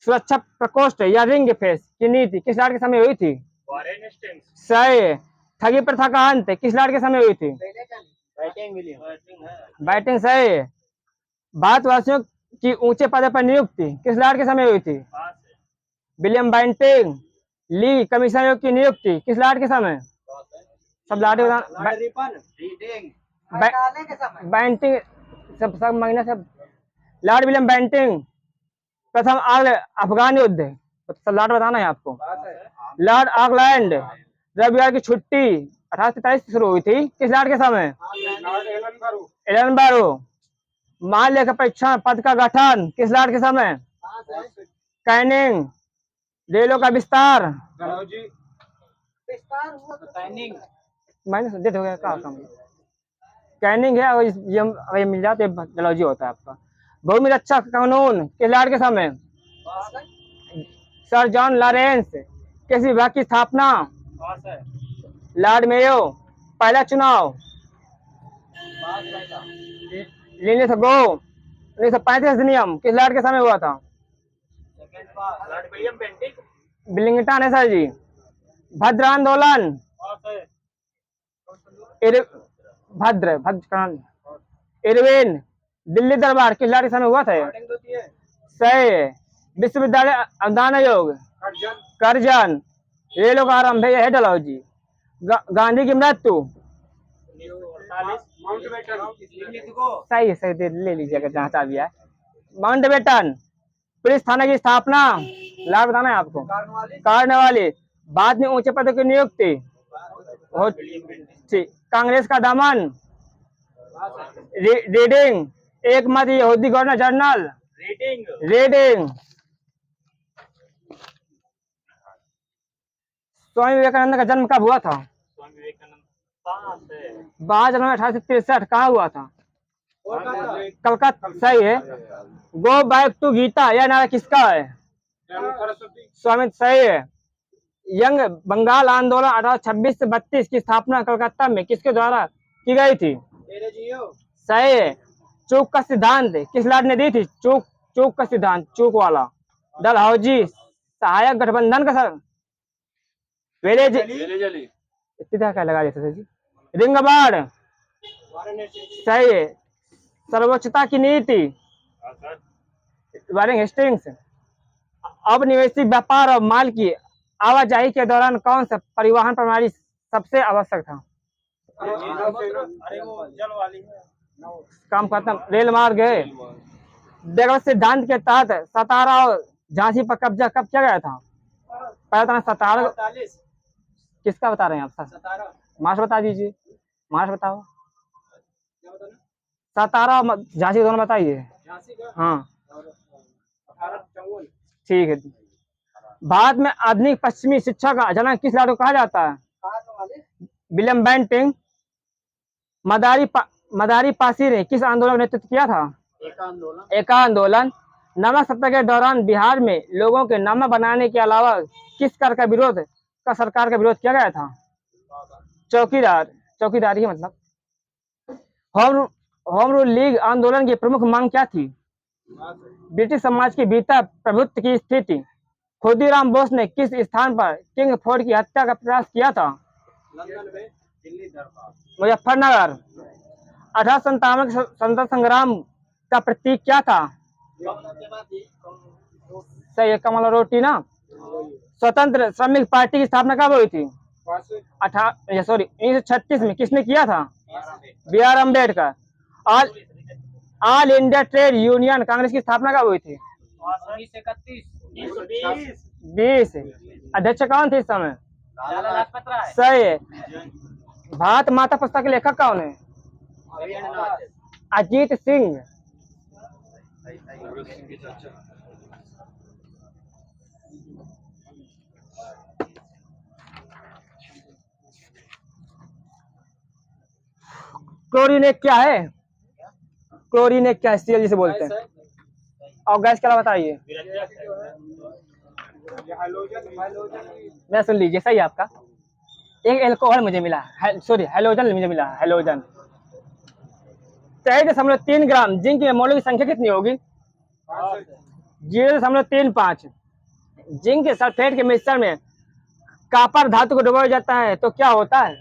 सुरक्षा प्रकोष्ठ या रिंग फेस की नीति किस लाड के समय हुई थी? Warren Hastings. सही। ठगी प्रथा का अंत किस लाड के समय हुई थी? Batting William. बैटिंग सही। भारतवासियों की ऊंचे पद पर नियुक्ति किस लाड के समय हुई थी? William Bentinck. ली कमीशन आयोग की नियुक्ति किस लाड के समय? सब लाड बेंटिंग, सब महीना सब। Lord William Bentinck. प्रथम अफगान युद्ध, सब लाड बताना है आपको। Lord Auckland. रविवार की छुट्टी 1843 से शुरू हुई थी किस लाड के समय? एलन बारो। मान लेखा परीक्षण पद का गठन किस लाड के समय? कैनिंग। रेलों का विस्तार मैंने डेट हो गया का कम। कैनिंग है और ये मिल जाते डलहौजी होता है आपका। भूमि रक्षा कानून किस लाड के समय? Sir John Lawrence. किस विभाग की स्थापना? Lord Mayo. पहला चुनाव लिनियस गो 1935 अधिनियम किस लाड के समय हुआ था? बिलिंगटन है सर जी। भद्र आंदोलन भद्र इरविन। दिल्ली दरबार किस लाड के समय हुआ था? सही। विश्वविद्यालय अनुदान आयोग करजन। रेलों का आरंभ है डलहौजी। गांधी की मृत्यु सही ले लीजिएगा जहाँ चाबी है। माउंटबेटन। पुलिस थाने की स्थापना लाभ बताना है आपको। कार्नवाली। बाद में ऊंचे पदों की नियुक्ति कांग्रेस का दमन। रीडिंग। एक मत यहूदी governor general. Reading. Swami Vivekananda का जन्म कब हुआ था? 12 जनवरी 1863। कहाँ हुआ था? कलकत्ता। सही है। गो बैक टू गीता यह नारा किसका है? स्वामी। सही है। यंग बंगाल आंदोलन 1826 से 32 की स्थापना कलकत्ता में किसके द्वारा की गई थी? सही है। चूक का सिद्धांत किस लाड ने दी थी? चूक का सिद्धांत, चूक वाला। डलहौजी सहायक गठबंधन का सर इतना क्या लगा देते जी? रिंगबाड़। सही है। सर्वोच्चता की नीति वारेन हेस्टिंग्स। अब निवेशी व्यापार और माल की आवाजाही के दौरान कौन सा परिवहन प्रणाली सबसे आवश्यक था? काम खत्म। रेल मार्ग है। देवगढ़ सिद्धांत के तहत सतारा और झांसी पर कब्जा कब किया गया था? पहला था सतारा। किसका बता रहे हैं आप? मार्च बता दीजिए। मार्च बताओ। सतारा और झांसी दोनों बताइए। हाँ ठीक है। भारत में आधुनिक पश्चिमी शिक्षा का जनक किस लाड को कहा जाता है? William Bentinck. मदारी पासी ने किस आंदोलन का नेतृत्व किया था? एका आंदोलन। नमक सत्याग्रह के दौरान बिहार में लोगों के नमक बनाने के अलावा किस कर का विरोध का सरकार का विरोध किया गया था? चौकीदारी मतलब। होम रूल लीग आंदोलन की प्रमुख मांग क्या थी? ब्रिटिश समाज के भीतर प्रभुत्व की स्थिति। खुदीराम बोस ने किस स्थान पर किंग फोर्ड की हत्या का प्रयास किया था? मुजफ्फरनगर। 1857 के स्वतंत्रता संग्राम का प्रतीक क्या था? सही है, कमल और रोटी ना। स्वतंत्र श्रमिक पार्टी की स्थापना कब हुई थी? 1936 में किसने किया था? B.R. Ambedkar. All all India trade union Congress की स्थापना कब हुई थी? 1931 20। अध्यक्ष कौन थे इस समय? लाला लाजपत राय। सही है। भारत माता पुस्तक के लेखक कौन है? अजीत सिंह। क्लोरीनेट क्या है? क्लोरीनेट क्या है? Cl जिसे बोलते हैं। और गैस क्या बताइए? मैं सुन लीजिए, सही है आपका। एक एल्कोहल मुझे मिला, सॉरी हेलोजन मुझे मिला, हेलोजन। 23.3 ग्राम जिंक के मोल की संख्या कितनी होगी? 0.35। जिंक के सल्फेट के मिश्रण में कॉपर धातु को डुबोया जाता है तो क्या होता है?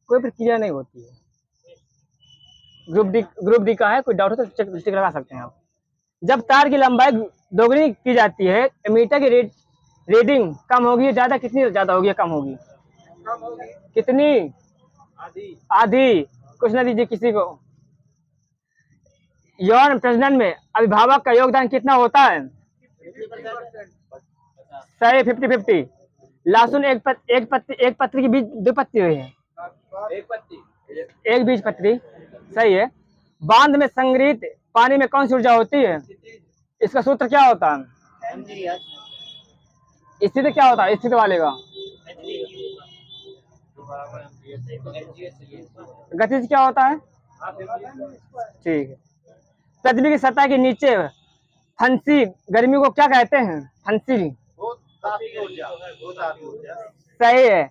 कोई प्रक्रिया नहीं होती है। ग्रुप डी का है, कोई डाउट हो तो चेक लगा सकते हैं आप। जब तार की लंबाई दोगुनी की जाती है, मीटर की रीडिंग कम होगी ज्यादा, कितनी ज्यादा होगी या कम होगी? कितनी? आधी। कुछ ना दीजिए किसी को। यौन प्रजनन में अभिभावक का योगदान कितना होता है? सही, 50-50। लहसुन एक पत्री की बीज दो पत्ती हुई है, एक बीज पत्री। सही है। बांध में संग्रहित पानी में कौन सी ऊर्जा होती है? इसका सूत्र क्या होता है? स्थिति क्या होता है स्थिति वाले का? गतिज क्या होता है? ठीक है। पृथ्वी की सतह के नीचे फंसी गर्मी को क्या कहते हैं? फंसी। सही है।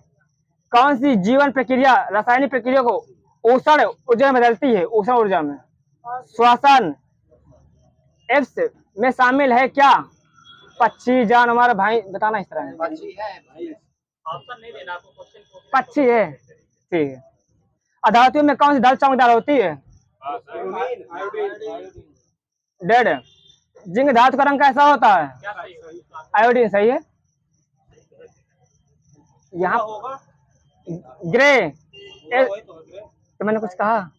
कौन सी जीवन प्रक्रिया रासायनिक प्रक्रिया को ऊष्ण ऊर्जा में बदलती है? ऊष्ण ऊर्जा में श्वसन एप्स में शामिल है क्या? पक्षी, जानवर, भाई बताना इस तरह है। पक्षी है। ठीक है। अधातु में कौन सी धातु चमकदार होती है? डेड। जिंक धातु का रंग कैसा होता है? आयोडीन। सही है। यहाँ ग्रे तो मैंने कुछ कहा,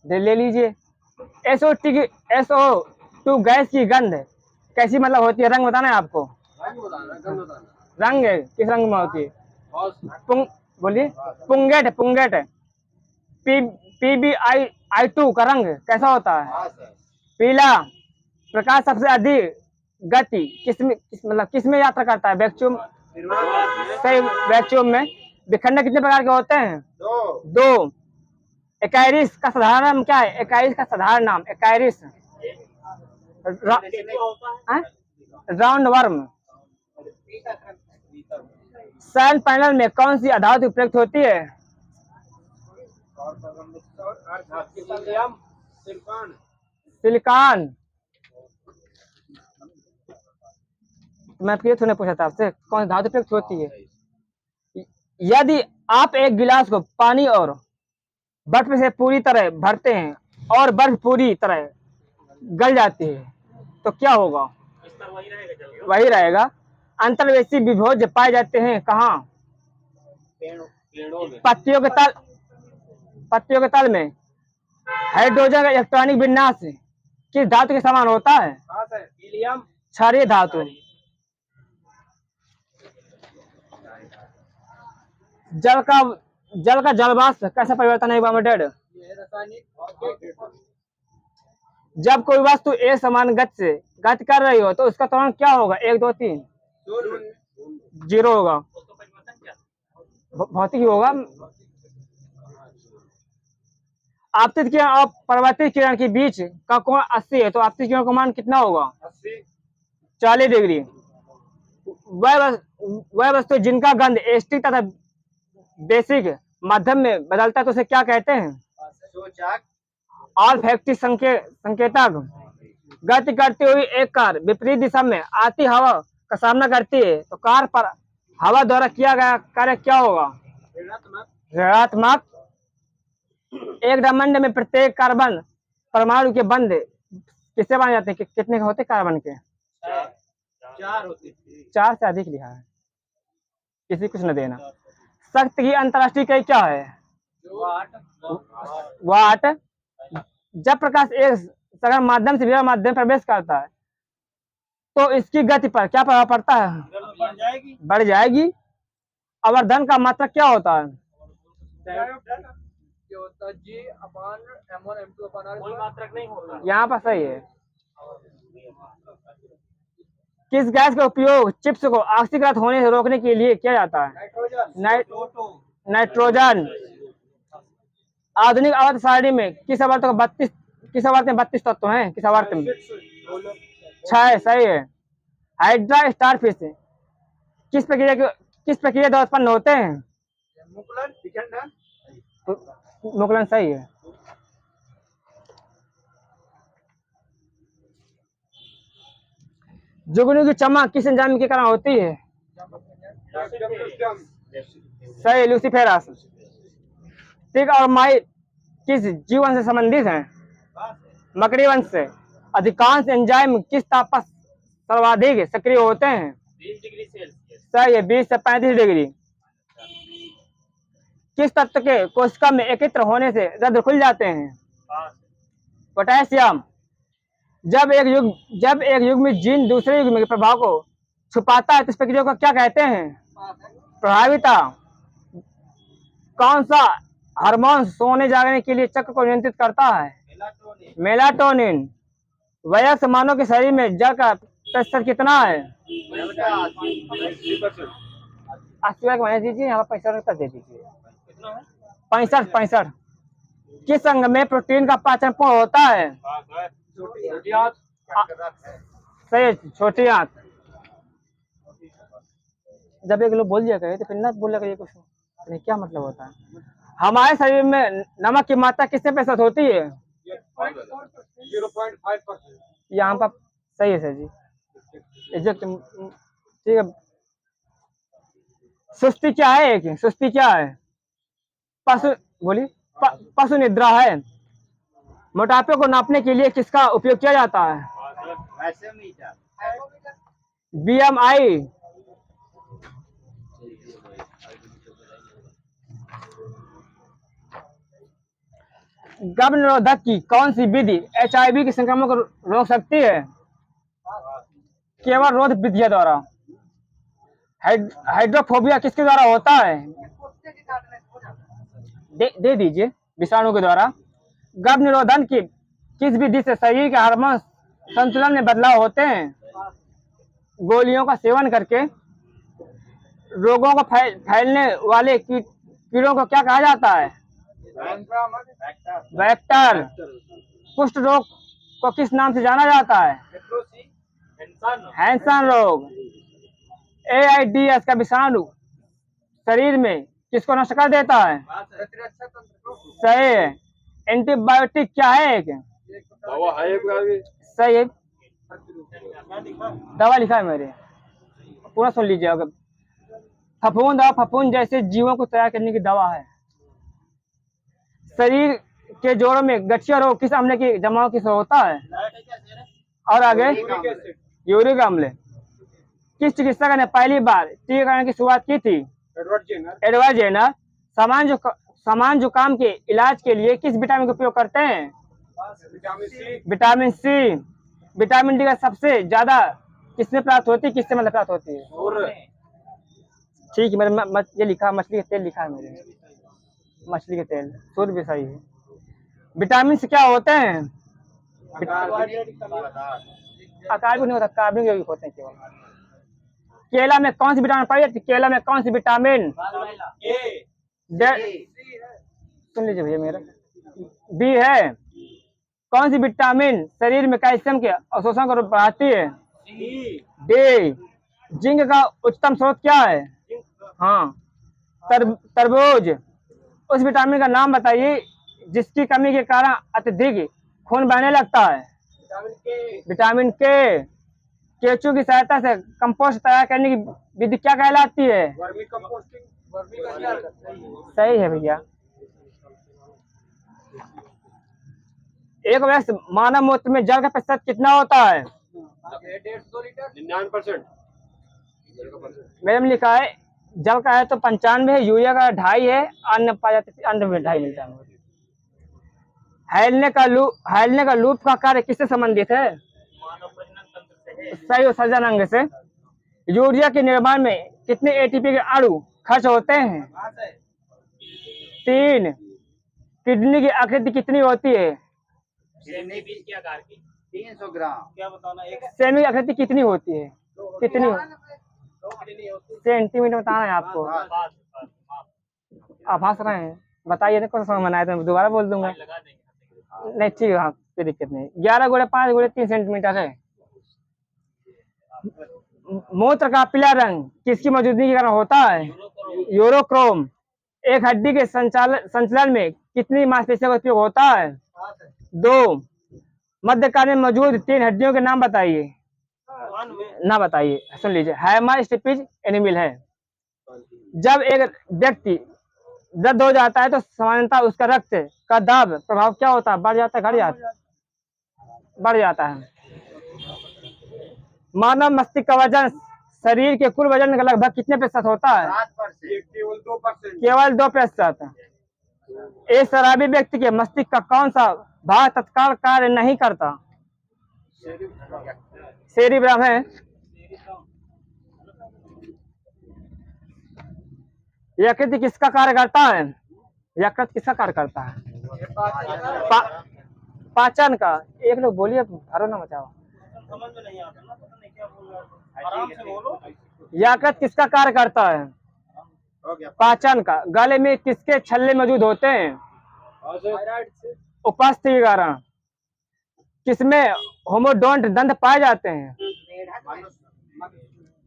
ले लीजिए। SO2 गैस की गंध कैसी मतलब होती है? रंग बताना है आपको। रंग किस रंग में होती है? बोलिए। पुंगेट। PbI2 का रंग कैसा होता है? पीला। प्रकाश सबसे अधिक गति किसमें यात्रा करता है? वैक्यूम। सही, वैक्यूम में। विखंडन कितने प्रकार के होते हैं? दो। एक्वायरिस का साधारण नाम क्या है? एक्वायरिस का साधारण नाम एक्वायरिस। Round worm. सैन पैनल में कौन सी अधातु प्रयुक्त होती है? सिलिकॉन। मैं फिर पूछा था आपसे कौन सी धातु प्रयुक्त होती है? यदि आप एक गिलास को पानी और बर्फ से पूरी तरह भरते हैं और बर्फ पूरी तरह गल जाती है तो क्या होगा? वही रहेगा। अंतर्वेशी विभोज पाए जाते हैं कहाँ? पत्तियों के तल में। हाइड्रोजन का इलेक्ट्रॉनिक विन्यास किस धातु के समान होता है? क्षारीय धातु। जल का जलवाष्प कैसा परिवर्तन है डेड? जब कोई वस्तु एक समान गति कर रही हो तो उसका त्वरण क्या होगा? 1 2 3 0 होगा। भौतिक ही होगा। आपतित किरण और परावर्तित किरण के बीच का कोण 80 है तो आपतित किरण का मान कितना होगा? 40 डिग्री। वह वस्तु जिनका गंध एसिडिक तथा बेसिक माध्यम में बदलता है तो उसे क्या कहते हैं? ऑल्फैक्टिक संकेतक। गति करती हुई एक कार विपरीत दिशा में आती हवा का सामना करती है तो कार पर हवा द्वारा किया गया कार्य क्या होगा? ऋणात्मक। एक ब्रह्मांड में प्रत्येक कार्बन परमाणु के बंध किससे बन जाते हैं? कितने होते कार्बन के? 4 से अधिक लिखा है। किसी कुछ न देना। शक्ति की अंतर्राष्ट्रीय इकाई क्या है? वाट। जब प्रकाश एक सघन माध्यम से विरल माध्यम में प्रवेश करता है तो इसकी गति पर क्या प्रभाव पड़ता है? बढ़ जाएगी। बढ़ जाएगी। आवर्धन का मात्रक क्या होता है? ये होता है G अपान M1 M2 अपान R कोई मात्रक नहीं होता। यहाँ पर सही है। किस गैस का उपयोग चिप्स को ऑक्सीकृत होने से रोकने के लिए किया जाता है? नाइट्रोजन। आधुनिक आवर्त सारणी में किस आवर्त में 32 तत्व हैं? किस आवर्त में? 6। सही है। हाइड्रा स्टारफिश किस प्रक्रिया द्वारा उत्पन्न होते हैं? मुकुलन विखंडन। मुकुलन। सही है। जुगनू की चमक किस एंजाइम के कारण होती है? सही, लूसीफेरस। टिक और माइट किस जीवन से संबंधित हैं? मकड़ी वंश से। अधिकांश एंजाइम किस ताप पर सर्वाधिक सक्रिय होते हैं? 20 डिग्री सेल्सियस। सही है, 20 से 35 डिग्री। किस तत्व के कोशिका में एकत्र होने से रंध्र खुल जाते हैं? पोटेशियम। जब एक युग्म जीन दूसरे युग्म के प्रभाव को छुपाता है तो इस प्रक्रिया को क्या कहते हैं? प्रभाविता। कौन सा हार्मोन सोने जागने के लिए चक्र को नियंत्रित करता है? मेलाटोनिन। वयस्क मानव के शरीर में जल का प्रतिशत कितना है? 80 दीजिए, यहाँ पर 65 दे दीजिए। 65। किस अंग में प्रोटीन का पाचन पूर्ण होता है? सही है, छोटी आंत। जब एक लोग बोल दिया करे तो फिर ना बोला करिए कुछ नहीं, क्या मतलब होता है? हमारे शरीर में नमक की मात्रा कितने प्रतिशत होती है? 0.5%। यहाँ पर सही है सर जी, एग्जैक्ट। ठीक है। सुस्ती क्या है? सुस्ती क्या है? पशु बोलिए। पशु निद्रा है। मोटापे को नापने के लिए किसका उपयोग किया जाता है? BMI। गर्भ निरोधक की कौन सी विधि HIV के संक्रमण को रोक सकती है? केवल रोध विधिया द्वारा। हाइड्रोफोबिया किसके द्वारा होता है? दे दीजिए, विषाणु के द्वारा। गर्भ निरोधन की किस विधि से शरीर के हार्मोन संतुलन में बदलाव होते हैं? गोलियों का सेवन करके। रोगों को फैलने वाले कीड़ों को क्या कहा जाता है? वेक्टर। कुष्ठ रोग को किस नाम से जाना जाता है? हैंसन रोग। AIDS का विषाणु शरीर में किसको नष्ट कर देता है? सही है। एंटीबायोटिक क्या है? एक दवा है एक। सही है। दवा लिखा है मेरे, पूरा सुन लीजिए। अगर फफूंद जैसे जीवों को तैयार करने की दवा है। शरीर के जोड़ों में गठिया रोग किस अम्ल की जमाव किस होता है? और आगे यूरिक अम्ल। किस चिकित्सक ने पहली बार टीकाकरण की शुरुआत की थी? Edward Jenner. सामान्य जुकाम के इलाज के लिए किस विटामिन का उपयोग करते हैं? Vitamin C. विटामिन डी का सबसे ज्यादा किसमें प्राप्त होती है? किससे मतलब प्राप्त होती है? ठीक है, मेरे ये लिखा, मछली का तेल लिखा है मेरे। मछली के तेल, सूर्य भी सही है। विटामिन से क्या होते हैं? आकार भी नहीं होता, कार्बनिक यौगिक होते हैं केवल। केला में कौन सी विटामिन पाई जाती है? केला में कौन सी विटामिन? सुन लीजिए भैया मेरा, बी है। कौन सी विटामिन शरीर में कैल्शियम के अवशोषण को बढ़ाती है? डी। जिंक का उच्चतम स्रोत क्या है? हाँ, तरबूज। उस विटामिन का नाम बताइए जिसकी कमी के कारण अत्यधिक खून बहने लगता है? विटामिन के। केचू की सहायता से कंपोस्ट तैयार करने की विधि क्या कहलाती है? Vermi composting. सही है भैया। एक वयस्क मानव मूत्र में जल का प्रतिशत कितना होता है? 150 लीटर। 99%। मेरे में लिखा है जल का है तो 95 है, यूरिया का 2.5 है, अन्य पाया जाता है, अन्य में 2.5 मिलता है। हैलने का लूप का कार्य किससे संबंधित है? मानव प्रजनन तंत्र से है। सही और सजन अंग से। यूरिया के निर्माण में कितने एटीपी के अणु खर्च होते हैं? 3। किडनी की आकृति कितनी होती है? सेमी बीज के आकार की 300 ग्राम। क्या बताना एक सेमी की आकृति कितनी होती है? कितनी सेंटीमीटर बताना है आपको? बात आप हंस रहे हैं, बताइए ना कौन सा बनाया था, दोबारा बोल दूंगा। लगा देंगे। नहीं ठीक है, हाँ कोई दिक्कत नहीं। 11 गुणे 5 गुणे 3 सेंटीमीटर है। मूत्र का पीला रंग किसकी मौजूदगी के कारण होता है? यूरोक्रोम। एक हड्डी के संचालन में कितनी मांसपेशियों का उपयोग होता है? 2। मध्यकाल में मौजूद 3 हड्डियों के नाम बताइए। कान में ना बताइए, सुन लीजिए। हैमर, स्टिपिज, एनिमल है। जब एक व्यक्ति दर्द हो जाता है तो सामान्यतः उसका रक्त का दाब प्रभाव क्या होता है? बढ़ जाता है, घट जाता है? बढ़ जाता है। मानव मस्तिष्क का वजन शरीर के कुल वजन का लगभग कितने प्रतिशत होता है? 7%। केवल 2%। केवल 2%। एक शराबी व्यक्ति के मस्तिष्क का कौन सा भाग तत्काल कार्य नहीं करता? सेरिब्रम है। यकृत किसका कार्य करता है? यकृत किसका कार्य करता है? पाचन का। एक लोग बोलिए, भरो ना मचाओ। समझ में नहीं आता ना, पता नहीं क्या बोल रहा है। आराम से बोलो। यकृत किसका कार्य करता है? हो गया। पाचन का। गले में किसके छल्ले मौजूद होते हैं? उपस्थिति के कारण। किसमें होमोडोंट दंत पाए जाते हैं?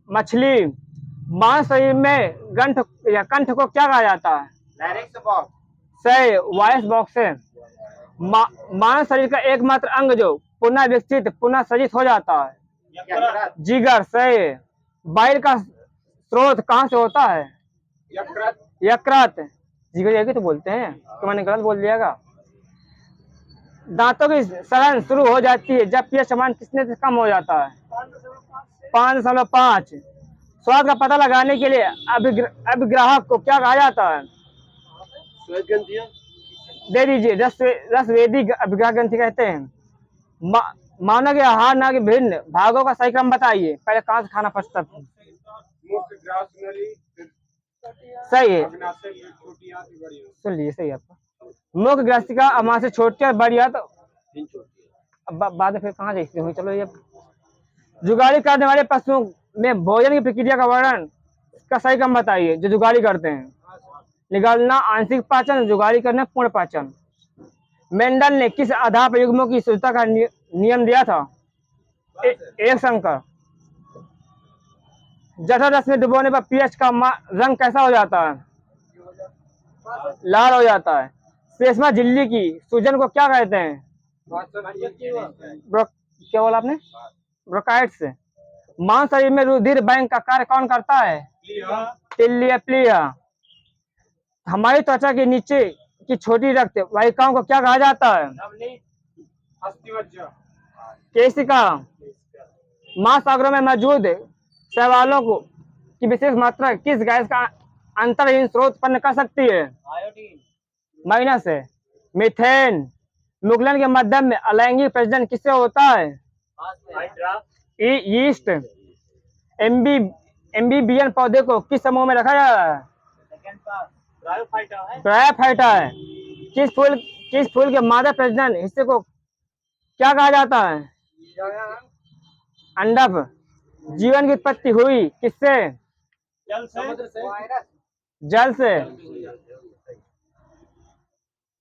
मछली। मानव शरीर में गंठ या कंठ को क्या कहा जाता है? Direct box. सही, वॉइस बॉक्स है। मानव शरीर का एकमात्र अंग जो पुनः विकसित पुनः सजित हो जाता है? यकृत। जिगर। सही। बाइल का स्रोत कहाँ से होता है? यकृत। यकृत। जिगर यही तो बोलते हैं, तो मैंने गलत बोल दियागा। दांतों की सड़न शुरू हो जाती है जब पीएच मान कितने से कम हो जाता है? 5.5। स्वाद का पता लगाने के लिए अभिग्राहक को क्या कहा जाता है? दे दीजिए, रसवेदी अभिग्राहक ग्रंथि कहते हैं। मानव के आहार नाली के भिन्न भागों का सही क्रम बताइए। पहले कहाँ से खाना पचता है? मुख्य ग्रास नली, सही है, अग्नाशय, छोटी आंत, बड़ी आंत। सुन लीजिए, सही है आपका। मुख्य ग्रस्तिका अमा से छोटी और बड़ी आंत। अब बाद में फिर कहाँ देखते हो? चलो ये जुगाली करने वाले पशुओं में भोजन की प्रक्रिया का वर्णन का सही क्रम बताइए जो जुगाली करते हैं। निगलना, आंशिक पाचन, जुगाली करना, पूर्ण पाचन। मेंडल ने किस आधार पर युग्मों की शुद्धता का नियम दिया था? एक संकर। जठर रस में डुबोने पर पीएच का रंग कैसा हो जाता है? लाल हो जाता है। श्लेष्मा झिल्ली की सूजन को क्या कहते हैं? क्या बोला आपने? ब्रोंकाइटिस। मानव शरीर में रुधिर बैंक का कार्य कौन करता है? तिल्ली, प्लीहा। हमारी त्वचा के नीचे की छोटी रक्त वाहिकाओं को क्या कहा जाता है? अस्थिमज्जा। केशिका। महासागरों में मौजूद शैवालों को की विशेष मात्रा किस गैस का अंतरहीन स्रोत उत्पन्न कर सकती है? आयोडीन। माइनस है। मीथेन। मुगलन के मध्यम में अलैंगिक प्रजनन किससे होता है? हाइड्रा। यीस्ट। एम्बीबियन पौधे को किस समूह में रखा जाता है? सेकंड पास ब्रायोफाइटा है। ब्रायोफाइटा है। किस फूल के मादा प्रजनन हिस्से को क्या कहा जाता है? अंडक। जीवन की उत्पत्ति हुई किससे? जल से। समुद्र से। जल से।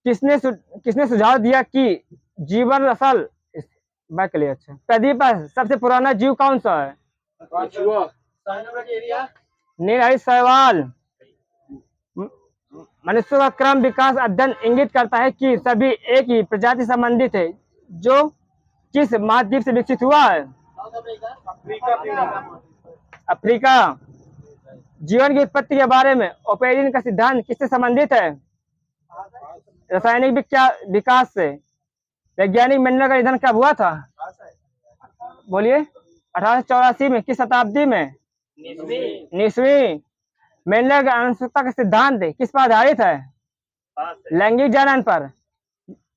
किसने सुझाव दिया कि जीवन असल बैक ले? अच्छा, पृथ्वी पर सबसे पुराना जीव कौन सा है? निर्धारित सवाल। मनुष्य का क्रम विकास अध्ययन इंगित करता है कि सभी एक ही प्रजाति संबंधित है जो किस महाद्वीप से विकसित हुआ है? अफ्रीका। जीवन की उत्पत्ति के बारे में ओपेरिन का सिद्धांत किससे संबंधित है? रासायनिक विकास से। वैज्ञानिक मेंडल का निधन कब हुआ था? बोलिए। 1884 में। किस शताब्दी में? 19वीं। मेंडल के अनुकूलता का सिद्धांत किस पर आधारित है? पास है। लैंगिक जनन पर।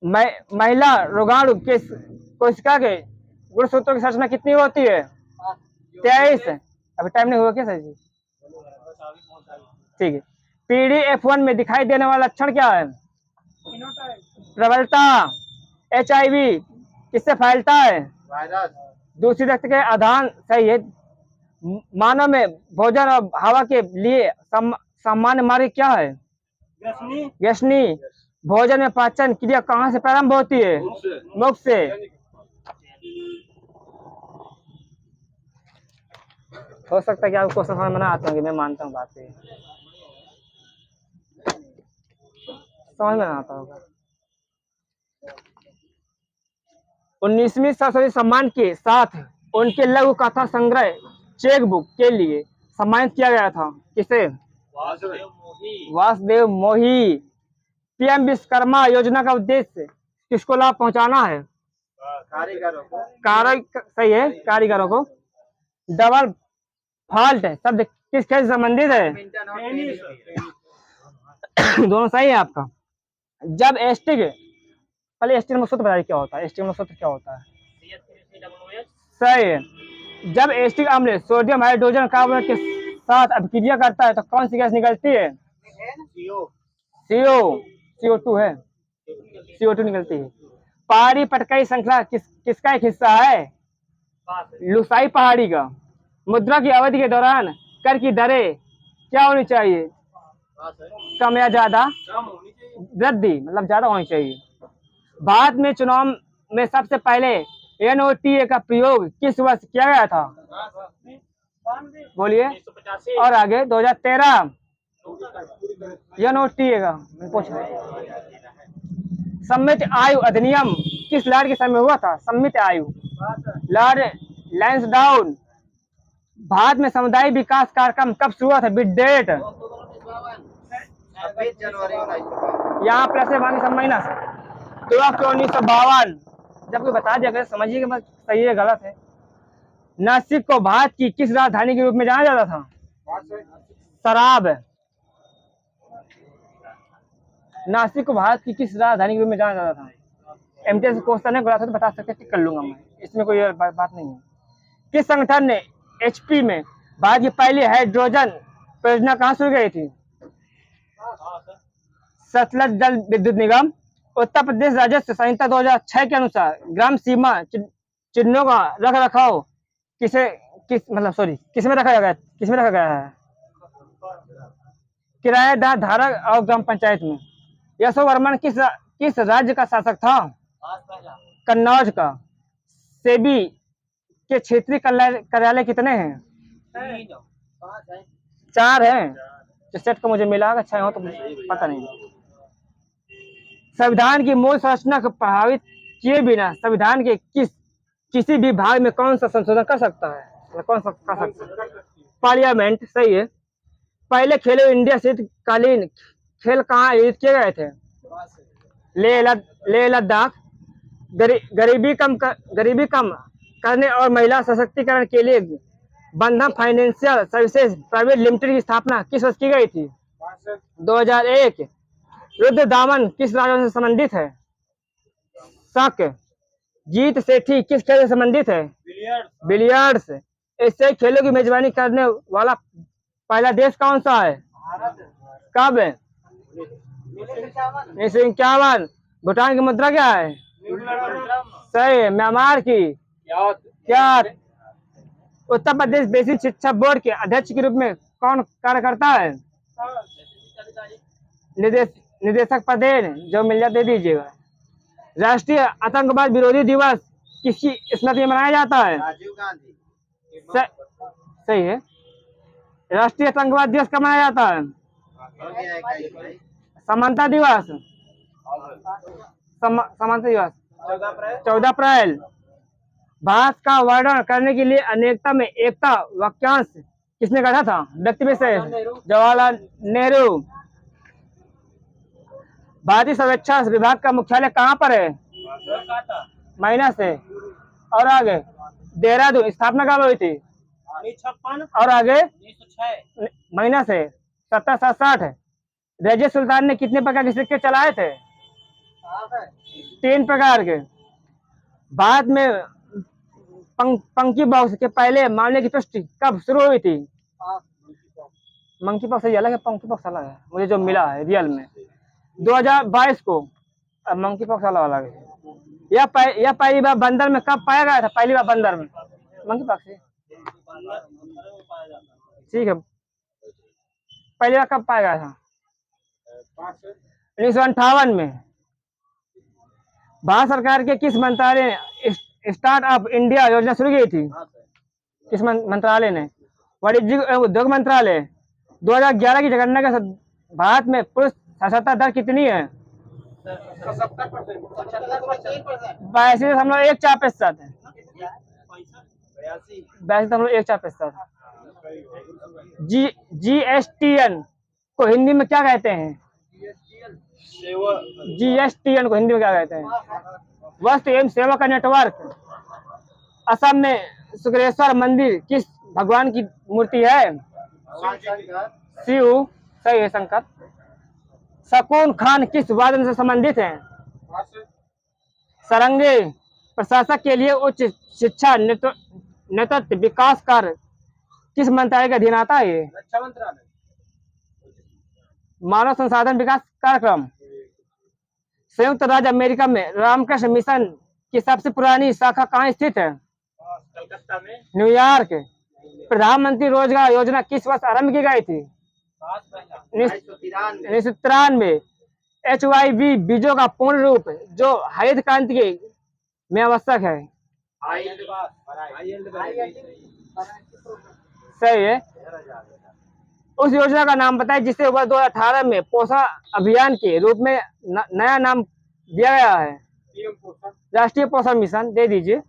महिला रोगाणु के कोशिका के गुणसूत्रों की संरचना कितनी होती है? 23। अभी टाइम नहीं हुआ क्या सर जी? ठीक है। पीडीएफ1 में दिखाई देने वाला लक्षण क्या है? प्रबलता। HIV किससे फैलता है? वायरस। दूसरी रक्त के आधान। सही है। मानव में भोजन और हवा के लिए सामान्य मार्ग क्या है? ग्रसनी। भोजन में पाचन क्रिया कहाँ से प्रारंभ होती है? मुख से। हो सकता है कि आपको क्वेश्चन समझ में ना आते होंगे, मैं मानता हूँ बात पे, समझ में ना आता होगा। 19वीं सरस्वती सम्मान के साथ उनके लघु कथा संग्रह चेक बुक के लिए सम्मानित किया गया था। किसे? वासुदेव मोही। पीएम विश्वकर्मा योजना का उद्देश्य किसको लाभ पहुंचाना है? कारीगरों को। सही है, कारीगरों को। डबल फॉल्ट शब्द किस खेल से संबंधित है? दोनों सही है आपका। जब एस्टिक, पहले एस्टिक में सूत्र बताइए क्या होता है? एस्टिक में सूत्र क्या होता है? सही है। जब एस्टिक अम्ल सोडियम हाइड्रोजन कार्बोनेट के साथ अभिक्रिया करता है तो कौन सी गैस निकलती है? CO2 है, CO2 निकलती है। पहाड़ी पटकाई श्रृंखला किसका एक हिस्सा है? लुसाई पहाड़ी का। मुद्रा की अवधि के दौरान कर की दरें क्या होनी चाहिए? कम या ज्यादा? वृद्धि, मतलब ज्यादा होनी चाहिए। भारत में चुनाव में सबसे पहले NOTA का प्रयोग किस वर्ष किया गया था? बोलिए। और आगे 2013। NOTA का पूछ रहे। सम्मित आयु अधिनियम किस लॉर्ड के समय हुआ था? सम्मित आयु लॉर्ड लैंसडाउन। भारत में सामुदायिक विकास कार्यक्रम कब शुरू हुआ था? बिड डेट 26 जनवरी 1952। यहाँ प्लस है, बाकी सब माइनस है। 2 अक्टूबर 1952। जब कोई बता दिया अगर समझिए कि बस सही है गलत है। नासिक को भारत की किस राजधानी के रूप में जाना जाता था? शराब। नासिक को भारत की किस राजधानी के रूप में जाना जाता था? MTS क्वेश्चन है, तो बता सकते, टिक कर लूंगा मैं, इसमें कोई बात नहीं है। किस संगठन ने HP में भारत की पहली हाइड्रोजन परियोजना कहाँ शुरू की थी? सतलज जल विद्युत निगम। उत्तर प्रदेश राजस्व संहिता 2006 के अनुसार ग्राम सीमा चिन्हों का रख रखाव किस में रखा गया है? किराएदार धारक और ग्राम पंचायत में। यशोवर्मन किस राज्य का शासक था? कन्नौज का। सेबी के क्षेत्रीय कार्यालय कितने हैं? 4 हैं। सेट को मुझे मिला, अच्छा हो तो पता नहीं। संविधान की मूल संरचना को प्रभावित किए बिना संविधान के किसी भी भाग में कौन सा संशोधन कर सकता है? कौन सा कर सकता है? पार्लियामेंट। सही है। पहले खेलो इंडिया शीतकालीन खेल कहाँ आयोजित किए गए थे? लेह लद्दाख। गरीबी कम करने और महिला सशक्तिकरण के लिए बंधन फाइनेंशियल सर्विसेज प्राइवेट लिमिटेड की स्थापना किस वर्ष की गई थी? 2001। रुद्र दामन किस राज्य से संबंधित है? शक। जीत सेठी किस खेल से संबंधित है? बिलियर्ड्स। एशियाई खेलों की मेजबानी करने वाला पहला देश कौन सा है? कब? 1951। भूटान की मुद्रा क्या है? सही है। म्यांमार की क्या? उत्तर प्रदेश बेसिक शिक्षा बोर्ड के अध्यक्ष के रूप में कौन कार्य करता है? निदेशक पदेन, जो मिल जाए दे दीजिएगा। राष्ट्रीय आतंकवाद विरोधी दिवस किसकी स्मृति में मनाया जाता है? राजीव गांधी। सही है। राष्ट्रीय आतंकवाद दिवस कब मनाया जाता है? समानता दिवस। समानता दिवस 14 अप्रैल। भारत का वर्णन करने के लिए अनेकता में एकता वाक्यांश किसने कहा था? व्यक्ति विशेष जवाहरलाल नेहरू। भारतीय सर्वेक्षण विभाग का मुख्यालय कहाँ पर है? माइनस है। और आगे देहरादून। स्थापना कब हुई थी? 56। और आगे 1906। माइनस है। 1760 रजिया सुल्तान ने कितने प्रकार के सिक्के चलाए थे? 3 प्रकार के। भारत में पंकी बॉक्स के पहले मामले की पुष्टि कब शुरू हुई थी? मंकी पॉक्स ये अलग है, पंकी पॉक्स अलग है, मुझे जो मिला है रियल में 2022 को। अब मंकी पॉक्स अलग है। यह पहली बार बंदर में कब पाया गया था? पहली बार बंदर में मंकी पॉक्स, ठीक है, पहली बार कब पाया गया था? 1958 में। भारत सरकार के किस मंत्रालय ने स्टार्टअप इंडिया योजना शुरू की थी? किस मंत्रालय ने? वाणिज्य एवं उद्योग मंत्रालय। 2011 की जनगणना के भारत में पुरुष साक्षरता दर कितनी है? 82.14% है। 82.14%। GSTN को हिंदी में क्या कहते हैं? GSTN को हिंदी में क्या कहते हैं? वस्तु एवं सेवा का नेटवर्क। असम में शुक्रेश्वर मंदिर किस भगवान की मूर्ति है? शिव, सही है, शंकर। शकून खान किस वादन से संबंधित हैं? सारंगी। प्रशासक के लिए उच्च शिक्षा नेतृत्व विकास कार्य किस मंत्रालय के अधीन आता है? रक्षा मंत्रालय। मानव संसाधन विकास कार्यक्रम। संयुक्त राज्य अमेरिका में रामकृष्ण मिशन की सबसे पुरानी शाखा कहाँ स्थित है? कलकत्ता में। न्यूयॉर्क। प्रधानमंत्री रोजगार योजना किस वर्ष आरंभ की गई थी? 1993। HYV बीजों का पूर्ण रूप जो हरित क्रांति के में आवश्यक है? सही है। उस योजना का नाम बताएं जिसे वर्ष 2018 में पोषण अभियान के रूप में नया नाम दिया गया है? राष्ट्रीय पोषण मिशन। दे दीजिए।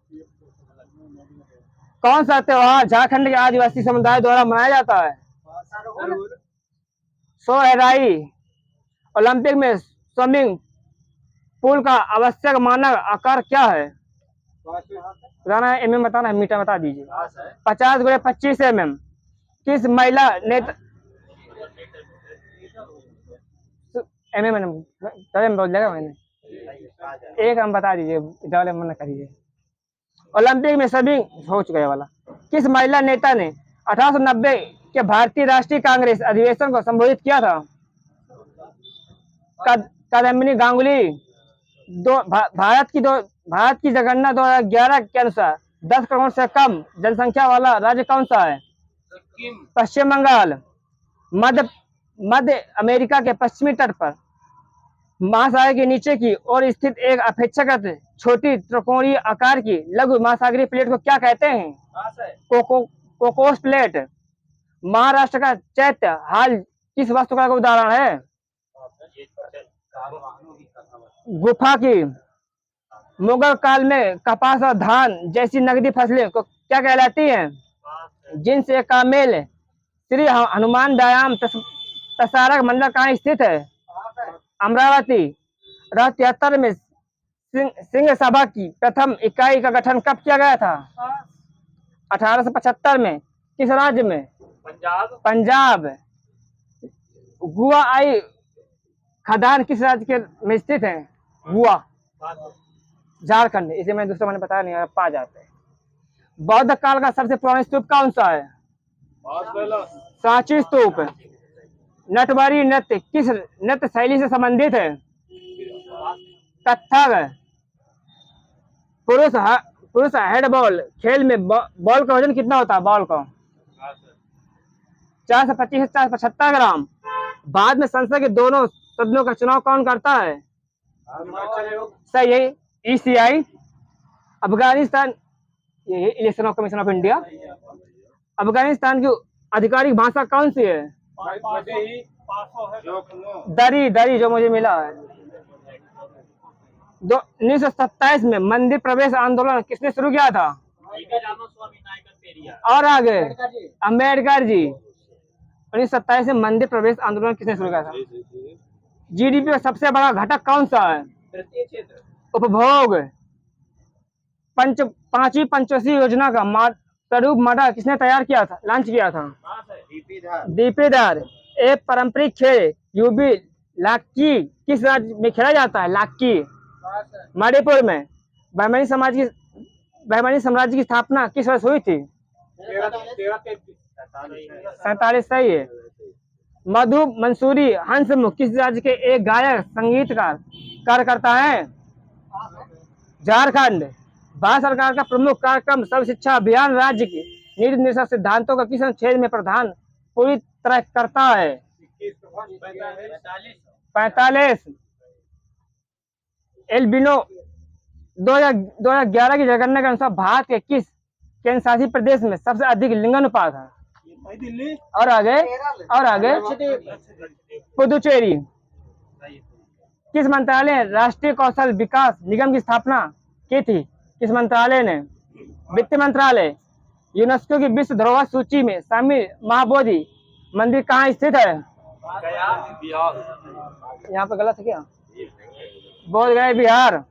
कौन सा त्योहार झारखंड के आदिवासी समुदाय द्वारा मनाया जाता है? सोहराई। ओलंपिक में स्विमिंग पूल का आवश्यक मानक आकार क्या है? बताना है, mm बताना है, मीटर बता दीजिए। 50 × 25 mm। किस महिला नेता बोल देगा मैंने, एक हम बता दीजिए, मन करिए। ओलंपिक में सभी हो चुका है वाला। किस महिला नेता ने 1890 के भारतीय राष्ट्रीय कांग्रेस अधिवेशन को संबोधित किया था? कादम्बिनी गांगुली। भारत की जनगणना 2011 के अनुसार 10 करोड़ से कम जनसंख्या वाला राज्य कौन सा है? पश्चिम बंगाल। मध्य अमेरिका के पश्चिमी तट पर महासागर के नीचे की ओर स्थित एक अपेक्षाकृत छोटी त्रिकोणीय आकार की लघु महासागरीय प्लेट को क्या कहते हैं? Cocos plate. महाराष्ट्र का चैत्य हाल किस वास्तुकला का उदाहरण है? गुफा की। मुगल काल में कपास और धान जैसी नकदी फसलें को क्या कहलाती हैं? जिनसे कामेल। श्री हनुमान व्यायाम प्रसारक मंडल कहाँ स्थित है? अमरावती। रथ 73 में सिंह सभा की प्रथम इकाई का गठन कब किया गया था? 1875 में। किस राज्य में? पंजाब। गुआ आई खदान किस राज्य के में स्थित है? गुआ, झारखंड। इसे मैं दूसरा मैंने बताया नहीं, आप पा जाते हैं। बौद्ध काल का सबसे पुराना स्तूप कौन सा है? सांची स्तूप। नटवरी नृत्य किस नृत्य शैली से संबंधित है? कथक। पुरुष हेडबॉल खेल में बॉल का वजन कितना होता है? बॉल का 425 से 475 ग्राम। बाद में संसद के दोनों सदनों का चुनाव कौन करता है? सही है, ECI। Afghanistan, election commission of India. Afghanistan की आधिकारिक भाषा कौन सी है? दरी, जो मुझे मिला है। 1927 में मंदिर प्रवेश आंदोलन किसने शुरू किया था? और आगे अम्बेडकर जी। 1927 में मंदिर प्रवेश आंदोलन किसने शुरू किया था? GDP का सबसे बड़ा घटक कौन सा है? उपभोग। पांचवी पंचवर्षीय योजना का स्वरूप मॉडल किसने तैयार किया था, लॉन्च किया था? दीपीधर। एक पारंपरिक खेल यूबी लाक्की किस राज्य में खेला जाता है? लाक्की मणिपुर में। बहमनी साम्राज्य की स्थापना किस वर्ष हुई थी? 47 सही है। मधु मंसूरी हंसमुख किस राज्य के एक गायक संगीतकार कार्य करता है? झारखंड। भारत सरकार का प्रमुख कार्यक्रम सर्व शिक्षा अभियान राज्य की नीति निर्देशक सिद्धांतों का किस अनुच्छेद में प्रावधान पूरी तरह करता है? 45। एल्बिनो 2011 की जनगणना के अनुसार भारत के किस केंद्र शासित प्रदेश में सबसे अधिक लिंगानुपात है? दिल्ली और आगे पुदुचेरी। किस मंत्रालय ने राष्ट्रीय कौशल विकास निगम की स्थापना की थी? किस मंत्रालय ने? वित्त मंत्रालय। यूनेस्को की विश्व धरोहर सूची में शामिल महाबोधि मंदिर कहाँ स्थित है? यहाँ पे गलत है क्या? बोध गया बिहार।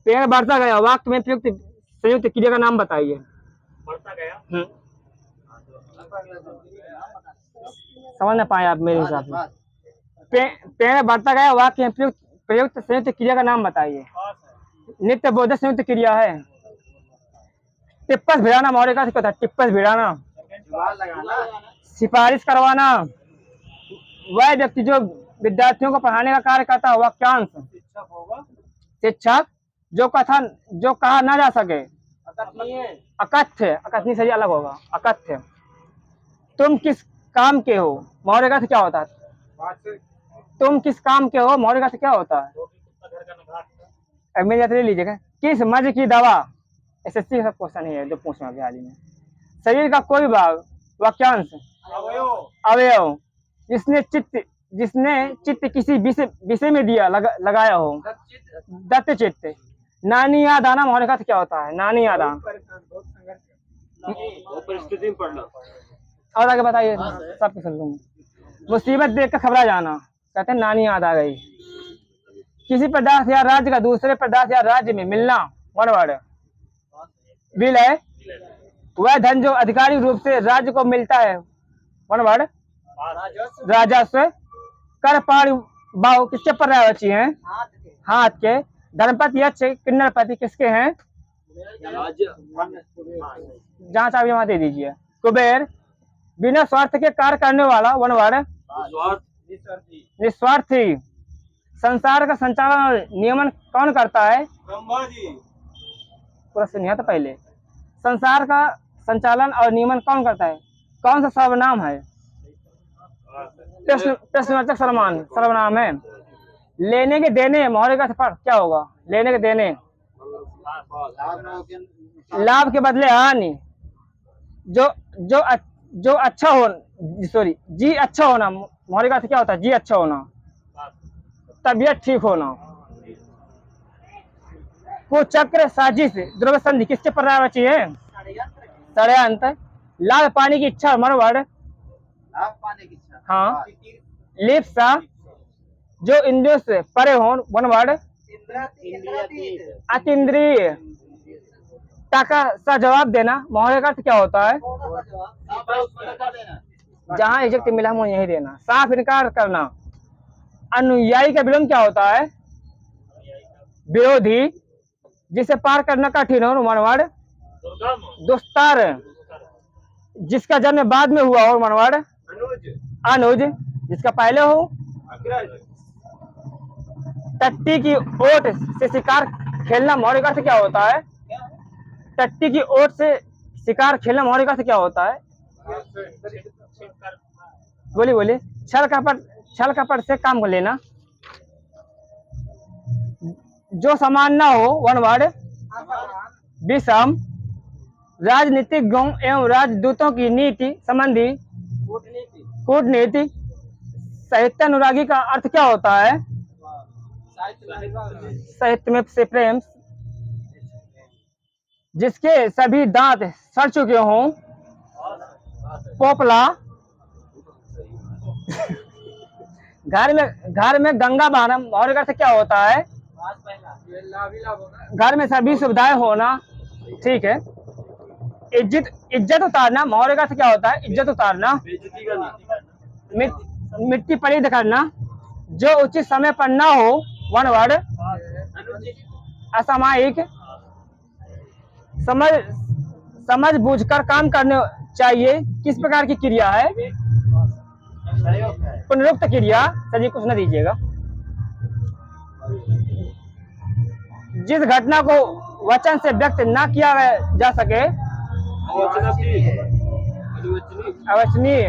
पेड़ बढ़ता गया वाक्य में प्रयुक्त संयुक्त क्रिया का नाम बताइए। बढ़ता गया समझ ना पाए आप मेरे हिसाब से। पेड़ बढ़ता गया वाक्य में प्रयुक्त संयुक्त क्रिया का नाम बताइए। नित्य बोधक संयुक्त क्रिया है। टिप्पस भिड़ाना मौलिक अर्थ क्या था? टिप्पस भिड़ाना सिफारिश करवाना। वह व्यक्ति जो विद्यार्थियों को पढ़ाने का कार्य करता है वाक्यांश। शिक्षक होगा शिक्षक। जो कहा ना जा सके अकथ्य। अकथनीय सही अलग होगा। अकथ्य। तुम किस काम के हो मौलिक अर्थ क्या होता है? तुम किस काम के हो मौलिक अर्थ क्या होता है? मेरी ले लीजिएगा। किस मर्ज की दवा? एसएससी का क्वेश्चन है जो पूछना है हाल ही में। शरीर का कोई भाग वाक्यांश। अवयव। जिसने चित्त किसी विषय में दिया लगाया हो दत्त चित्त। नानी याद आना मौलिक अर्थ क्या होता है? नानी याद आना। परिस्थिति में पढ़ना। और आगे बताइए सबके सुन लूंगा। मुसीबत देख कर घबरा जाना कहते हैं नानी याद आ गई। किसी पदार्थ या राज्य का दूसरे पदार्थ या राज्य में मिलना वन वर्ड विलय। वह धन जो आधिकारिक रूप से राज्य को मिलता है वन वर्ड राजस्व। कर पार बाहु किसके पर्यायवाची हैं? हाथ के। धर्मपति यक्ष किन्नरपति किसके हैं? जहाँ चाहे वहां दे दीजिए। कुबेर। बिना स्वार्थ के कार्य करने वाला वन वर्ड निस्वार्थी। संसार का संचालन और नियमन कौन करता है? ब्रह्मा जी। पूरा सुनिए तो पहले। संसार का संचालन और नियमन कौन करता है? कौन सा सर्वनाम है? प्रश्नवाचक सर्वनाम है। लेने के देने मौलिक अर्थ पर क्या होगा? लेने के देने। लाभ के बदले हानि। जो अच्छा हो जी अच्छा होना मौलिक अर्थ क्या होता है? जी अच्छा होना। तबीयत ठीक होना। कुचक्र साजिश द्रव्य संधि किसके पर्यायवाची है? षड्यंत्र। लाभ पाने की इच्छा मनवर्ड हाँ। लिप्सा। जो इंद्रियों से परे हो वन वर्ड अतीन्द्रिय। टाका सा जवाब देना मौलिक अर्थ क्या होता है? जहाँ इज्जत मिला हम यही देना। साफ इनकार करना। अनुयायी का विलोम क्या होता है? विरोधी। जिसे पार करना कठिन हो वन वर्ड दुस्तर। जिसका जन्म बाद में हुआ हो वन वर्ड अनुज। जिसका पहले हो टट्टी की ओट से शिकार खेलना मौलिक अर्थ क्या होता है? टट्टी की ओट से शिकार खेलना मौलिक अर्थ क्या होता है? बोलिए। छल कपट से काम को लेना। जो समान ना हो वन वर्ड विषम। राजनीतिक गुण एवं राजदूतों की नीति संबंधी कूटनीति। साहित्य अनुरागी का अर्थ क्या होता है? साहित्य में से प्रेम। जिसके सभी दांत सड़ चुके हों पोपला। घर में गंगा बहाना मुहावरे का अर्थ क्या होता है? घर में सभी सुविधाएं होना। ठीक है। इज्जत उतारना मुहावरे का अर्थ क्या होता है? इज्जत उतारना। मिट्टी पलीद करना, जो उचित समय पर ना हो, वन वर्ड। असामयिक, समझ बूझकर काम करने चाहिए, किस प्रकार की क्रिया है? पुनरुक्त क्रिया। सर जी कुछ न दीजिएगा। जिस घटना को वचन से व्यक्त ना किया जा सके, अवचनीय।